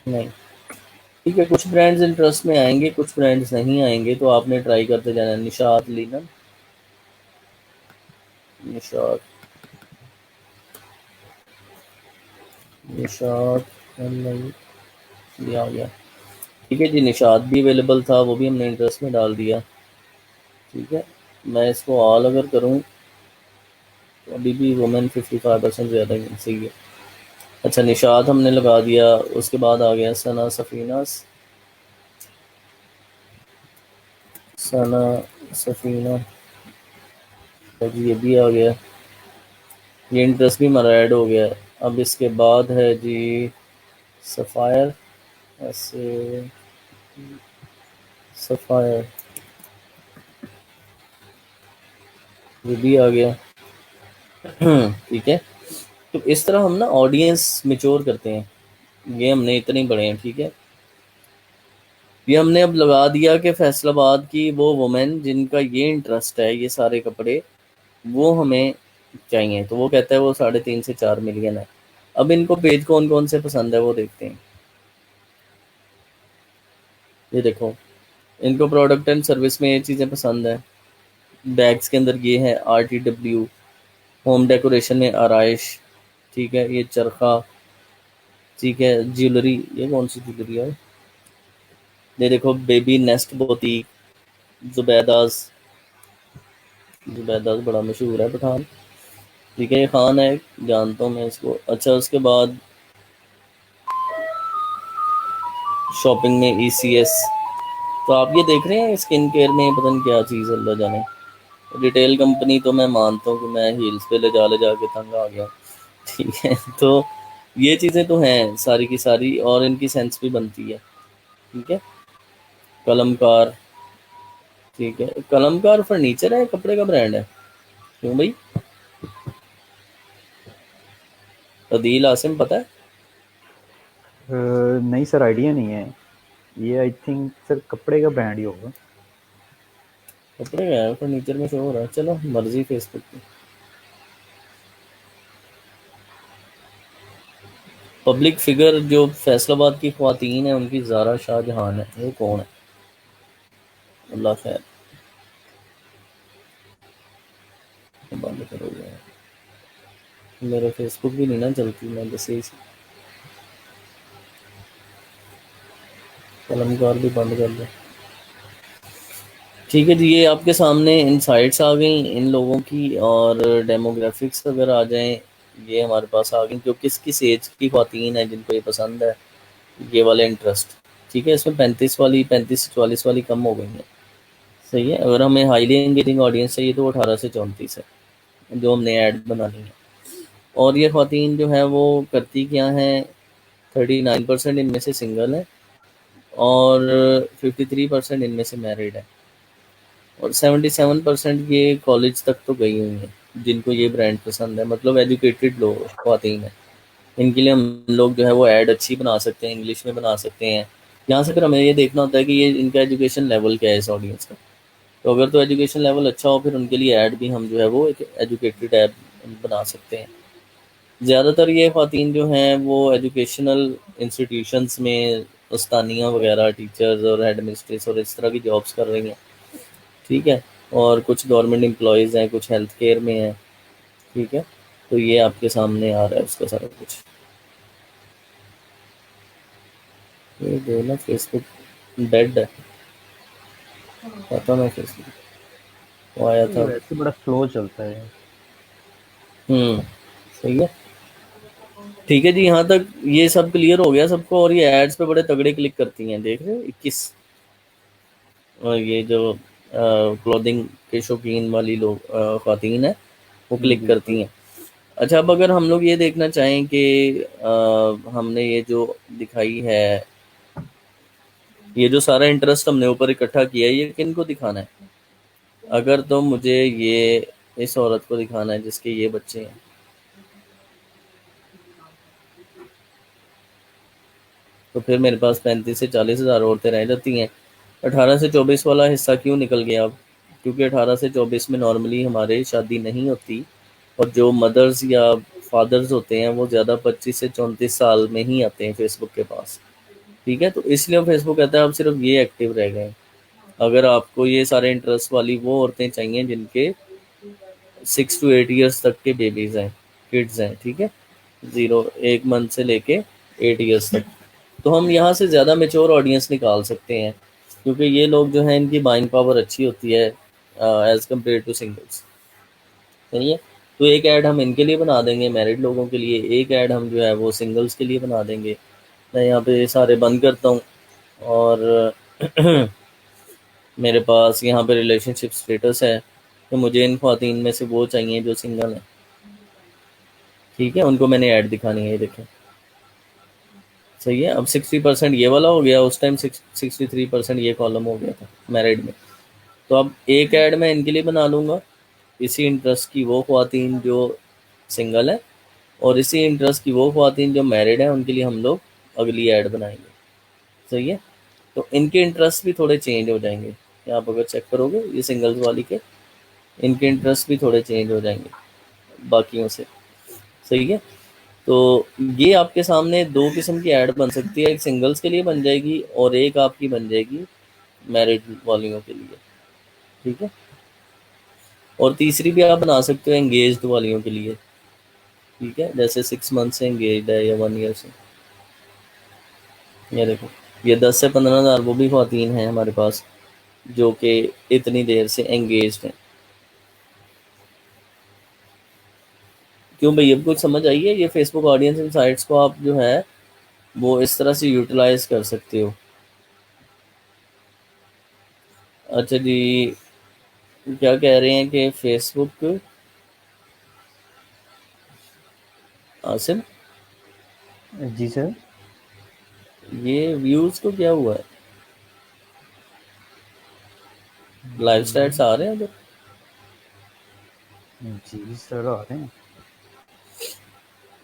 नहीं। ठीक है, कुछ ब्रांड्स इंटरेस्ट में आएंगे, कुछ ब्रांड्स नहीं आएंगे, तो आपने ट्राई करते जाना। निशात लिनन, निशात, निशात नहीं, ये आ गया। ठीक है जी, निशात भी अवेलेबल था, वो भी हमने इंटरेस्ट में डाल दिया। ठीक है, मैं इसको ऑल अगर करूँ तो अभी भी वुमेन 55% ज़्यादा ही सही है। अच्छा, निशात हमने लगा दिया, उसके बाद आ गया सना सफ़ीना, सना सफ़ीना, तो जी ये भी आ गया, ये इंटरेस्ट भी हमारा ऐड हो गया। अब इसके बाद है जी सफ़ायर, ऐसे सफ़ायर, ये भी आ गया। ठीक है, तो इस तरह हम ना ऑडियंस मेच्योर करते हैं। ये हमने इतने बड़े हैं, ठीक है। ये हमने अब लगा दिया कि फैसलाबाद की वो वुमेन जिनका ये इंटरेस्ट है, ये सारे कपड़े वो हमें चाहिए, तो वो कहता है वो 3.5 से 4 मिलियन है। अब इनको पेज कौन कौन से पसंद है वो देखते हैं। ये देखो, इनको प्रोडक्ट एंड सर्विस में ये चीज़ें पसंद है। बैग्स के अंदर ये है RTW, होम डेकोरेशन में आराइश, ठीक है, ये चरखा, ठीक है, ज्वेलरी, ये कौन सी ज्वेलरी है? ये देखो बेबी नेस्ट बोतीक, जुबैदास, जुबैदास बड़ा मशहूर है पठान, ठीक है, ये खान है, जानता हूँ मैं इसको। अच्छा, उसके बाद शॉपिंग में ECS, तो आप ये देख रहे हैं स्किन केयर में पता नहीं क्या चीज़, अल्लाह जाने। रिटेल कंपनी तो मैं मानता हूँ कि मैं हील्स पे ले जा के तंग आ गया, ठीक है। तो ये चीज़ें तो हैं सारी की सारी, और इनकी सेंस भी बनती है, ठीक है। कलमकार, ठीक है, कलमकार फर्नीचर है, कपड़े का ब्रांड है, क्यों भाई? अदील आसिम पता है? नहीं सर, आइडिया नहीं है। ये आई थिंक सर कपड़े का ब्रांड ही होगा। कपड़े का है, फर्नीचर में शो हो रहा है, चलो मर्जी फेसबुक पे। पब्लिक फिगर जो फैसलाबाद की ख्वातीन है उनकी ज़ारा शाहजहान है, वो कौन है? अल्लाह खैर, बंद करो यार। मेरा फेसबुक भी नहीं ना चलती, मैं बस यही कलमकार भी बंद कर दूँ। ठीक है जी, ये आपके सामने इनसाइट्स आ गई इन लोगों की, और डेमोग्राफिक्स अगर आ जाएं, ये हमारे पास आ गई जो किस किस एज की ख़वातीन है जिनको ये पसंद है, ये वाले इंटरेस्ट। ठीक है, इसमें 35 से 44 वाली कम हो गई है। सही है, अगर हमें हाईली एंगेजिंग ऑडियंस चाहिए तो 18 से 34 है जो हमने ऐड बनानी है। और ये ख़वातीन जो है वो करती क्या हैं, 39% इनमें से सिंगल है और 53% इनमें से मैरिड है, और 77% ये कॉलेज तक तो गई हुई हैं जिनको ये ब्रांड पसंद है, मतलब एजुकेटेड लोग ख़वातीन हैं। इनके लिए हम लोग जो है वो ऐड अच्छी बना सकते हैं, इंग्लिश में बना सकते हैं। यहाँ से फिर हमें ये देखना होता है कि ये इनका एजुकेशन लेवल क्या है इस ऑडियंस का। तो अगर तो एजुकेशन लेवल अच्छा हो, फिर उनके लिए ऐड भी हम जो है वो एक एजुकेटेड ऐड बना सकते हैं। ज़्यादातर ये ख़वातीन जो हैं वो एजुकेशनल इंस्टीट्यूशंस में उस्तानिया वगैरह, टीचर्स और एडमिनिस्ट्रेटर्स और इस तरह की जॉब्स कर रही हैं। ठीक है, और कुछ गवर्नमेंट एम्प्लॉयज़ हैं, कुछ हेल्थ केयर में हैं। ठीक है, तो ये आपके सामने आ रहा है उसका सारा कुछ। ये जो ना फेसबुक डेड है, पता ना फेसबुक वो आया ये था। वैसे बड़ा स्लो चलता है। सही है। ठीक है जी, यहाँ तक ये सब क्लियर हो गया सबको, और ये एड्स पे बड़े तगड़े क्लिक करती हैं, देख रहे हो 21। और ये जो क्लोथिंग के शौकीन वाली लोग ख़वातीन है वो क्लिक जी सर। करती हैं। अच्छा, अब अगर हम लोग ये देखना चाहें कि हमने ये जो दिखाई है, ये जो सारा इंटरेस्ट हमने ऊपर इकट्ठा किया है, ये किन को दिखाना है? अगर तो मुझे ये इस औरत को दिखाना है जिसके ये बच्चे हैं, तो फिर मेरे पास 35 से 40 हज़ार औरतें रह जाती हैं। 18 से 24 वाला हिस्सा क्यों निकल गया अब? क्योंकि 18 से 24 में नॉर्मली हमारे शादी नहीं होती, और जो मदर्स या फादर्स होते हैं वो ज़्यादा 25 से 34 साल में ही आते हैं फेसबुक के पास। ठीक है, तो इसलिए फेसबुक कहता है अब सिर्फ ये एक्टिव रह गए। अगर आपको ये सारे इंटरेस्ट वाली वो औरतें चाहिए जिनके 6 to 8 ईयर्स तक के बेबीज़ हैं, किड्स हैं। ठीक है, 1 मंथ से लेके 8 ईयर्स तक, तो हम यहाँ से ज़्यादा मेच्योर ऑडियंस निकाल सकते हैं, क्योंकि ये लोग जो हैं इनकी बाइंग पावर अच्छी होती है एज़ कम्पेयर टू सिंगल्स। सही है, तो एक ऐड हम इनके लिए बना देंगे, मैरिड लोगों के लिए। एक ऐड हम जो है वो सिंगल्स के लिए बना देंगे। मैं यहाँ पे सारे बंद करता हूँ, और मेरे पास यहाँ पे रिलेशनशिप स्टेटस है, तो मुझे इन ख़वातीन में से वो चाहिए जो सिंगल हैं। ठीक है, उनको मैंने ऐड दिखानी है, ये देखें। सही है, अब 60% ये वाला हो गया, उस टाइम 63% ये कॉलम हो गया था मैरिड में। तो अब एक ऐड मैं इनके लिए बना लूँगा, इसी इंटरेस्ट की वो ख़वातीन जो सिंगल है, और इसी इंटरेस्ट की वो ख़वातीन जो मैरिड हैं उनके लिए हम लोग अगली ऐड बनाएंगे। सही है, तो इनके इंटरेस्ट भी थोड़े चेंज हो जाएंगे। आप अगर चेक करोगे ये सिंगल्स वाली के, इनके इंटरेस्ट भी थोड़े चेंज हो जाएंगे बाकियों से। सही है, तो ये आपके सामने दो किस्म की ऐड बन सकती है, एक सिंगल्स के लिए बन जाएगी और एक आपकी बन जाएगी मैरिड वालियों के लिए। ठीक है, और तीसरी भी आप बना सकते हो एंगेज्ड वालियों के लिए। ठीक है, जैसे 6 मंथ से एंगेज है या 1 ईयर से। ये देखो, ये 10 से 15 हज़ार वो भी ख़वातीन हैं हमारे पास जो कि इतनी देर से एंगेज्ड हैं। क्यों भाई, अब कुछ समझ आई है? ये फेसबुक ऑडियंस इनसाइट्स को आप जो है वो इस तरह से यूटिलाइज कर सकते हो। अच्छा जी, क्या कह रहे हैं कि फेसबुक, आसिम, जी सर। ये व्यूज़ को क्या हुआ है? लाइव स्टैट्स आ रहे हैं उधर? जी सर आ रहे हैं।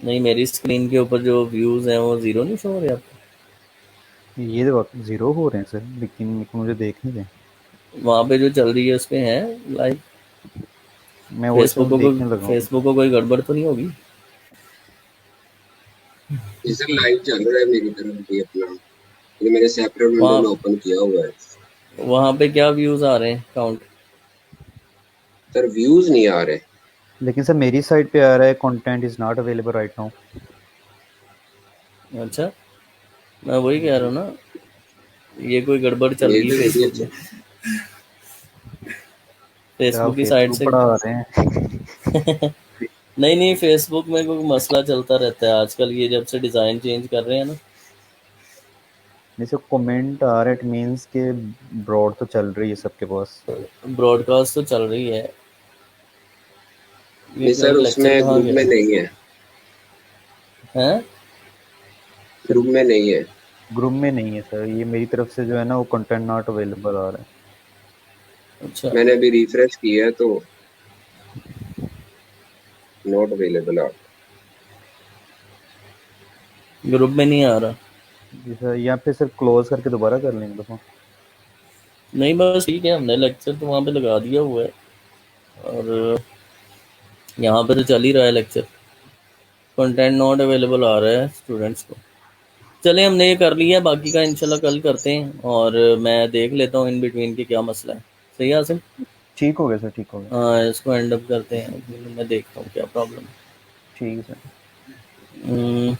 नहीं, मेरी स्क्रीन के ऊपर जो व्यूज़ हैं वो ज़ीरो नहीं शो हो रहे आपको? ये तो ज़ीरो हो रहे हैं सर, लेकिन मुझे देखने दें। वहाँ पे जो चल रही है उस पे हैं लाइव? मैं वो सब देखने लगा हूँ। फेसबुक को कोई गड़बड़ तो नहीं होगी? जी सर, लाइव चल रहा है मेरी तरफ भी अपना, ये मैंने सेपरेट विंडो वहाँ में ओपन किया हुआ है। वहाँ पे क्या व्यूज़ आ रहे हैं काउंट? सर व्यूज नहीं आ रहे। लेकिन सर मेरी साइड पे आ रहा है content is not available right now. अच्छा, मैं वही कह रहा हूँ ना, ये कोई गड़बड़ चल ये रही तो है यही फेसबुक अच्छा। में, क्या फेसबुक की साइड फेसबुक से। पढ़ा रहे हैं? नहीं नहीं, फेसबुक में कोई मसला चलता रहता है आजकल, ये जब से डिज़ाइन चेंज कर रहे हैं ना। जैसे कमेंट आ रहा है, इट मींस के ब्रॉड तो चल रही है सबके पास। ब्रॉडकास्ट तो चल रही है, ये नहीं सर, लेक्चर उसमें कहाँ ग्रुप गया में नहीं है, है? ग्रुप में नहीं है। ग्रुप में नहीं है सर, ये मेरी तरफ से जो है ना वो कंटेंट नॉट अवेलेबल आ रहा है। अच्छा, मैंने अभी रिफ्रेश किया है तो नॉट अवेलेबल आ। ग्रुप में नहीं आ रहा। जी सर, यहाँ पे सर क्लोज करके दोबारा कर लेंगे दफ़ा। नहीं बस ठीक है, हमने लेक्चर तो वहाँ पे लगा दिया हुआ है, और यहाँ पे तो चल ही रहा है लेक्चर। कंटेंट नॉट अवेलेबल आ रहा है स्टूडेंट्स को। चले, हमने ये कर लिया, बाकी का इंशाल्लाह कल करते हैं, और मैं देख लेता हूँ इन बिटवीन के क्या मसला है। सही है आसिम? ठीक हो गया सर, ठीक हो गया। हाँ, इसको एंड अप करते हैं, मैं देखता हूँ क्या प्रॉब्लम ठीक है सर। है।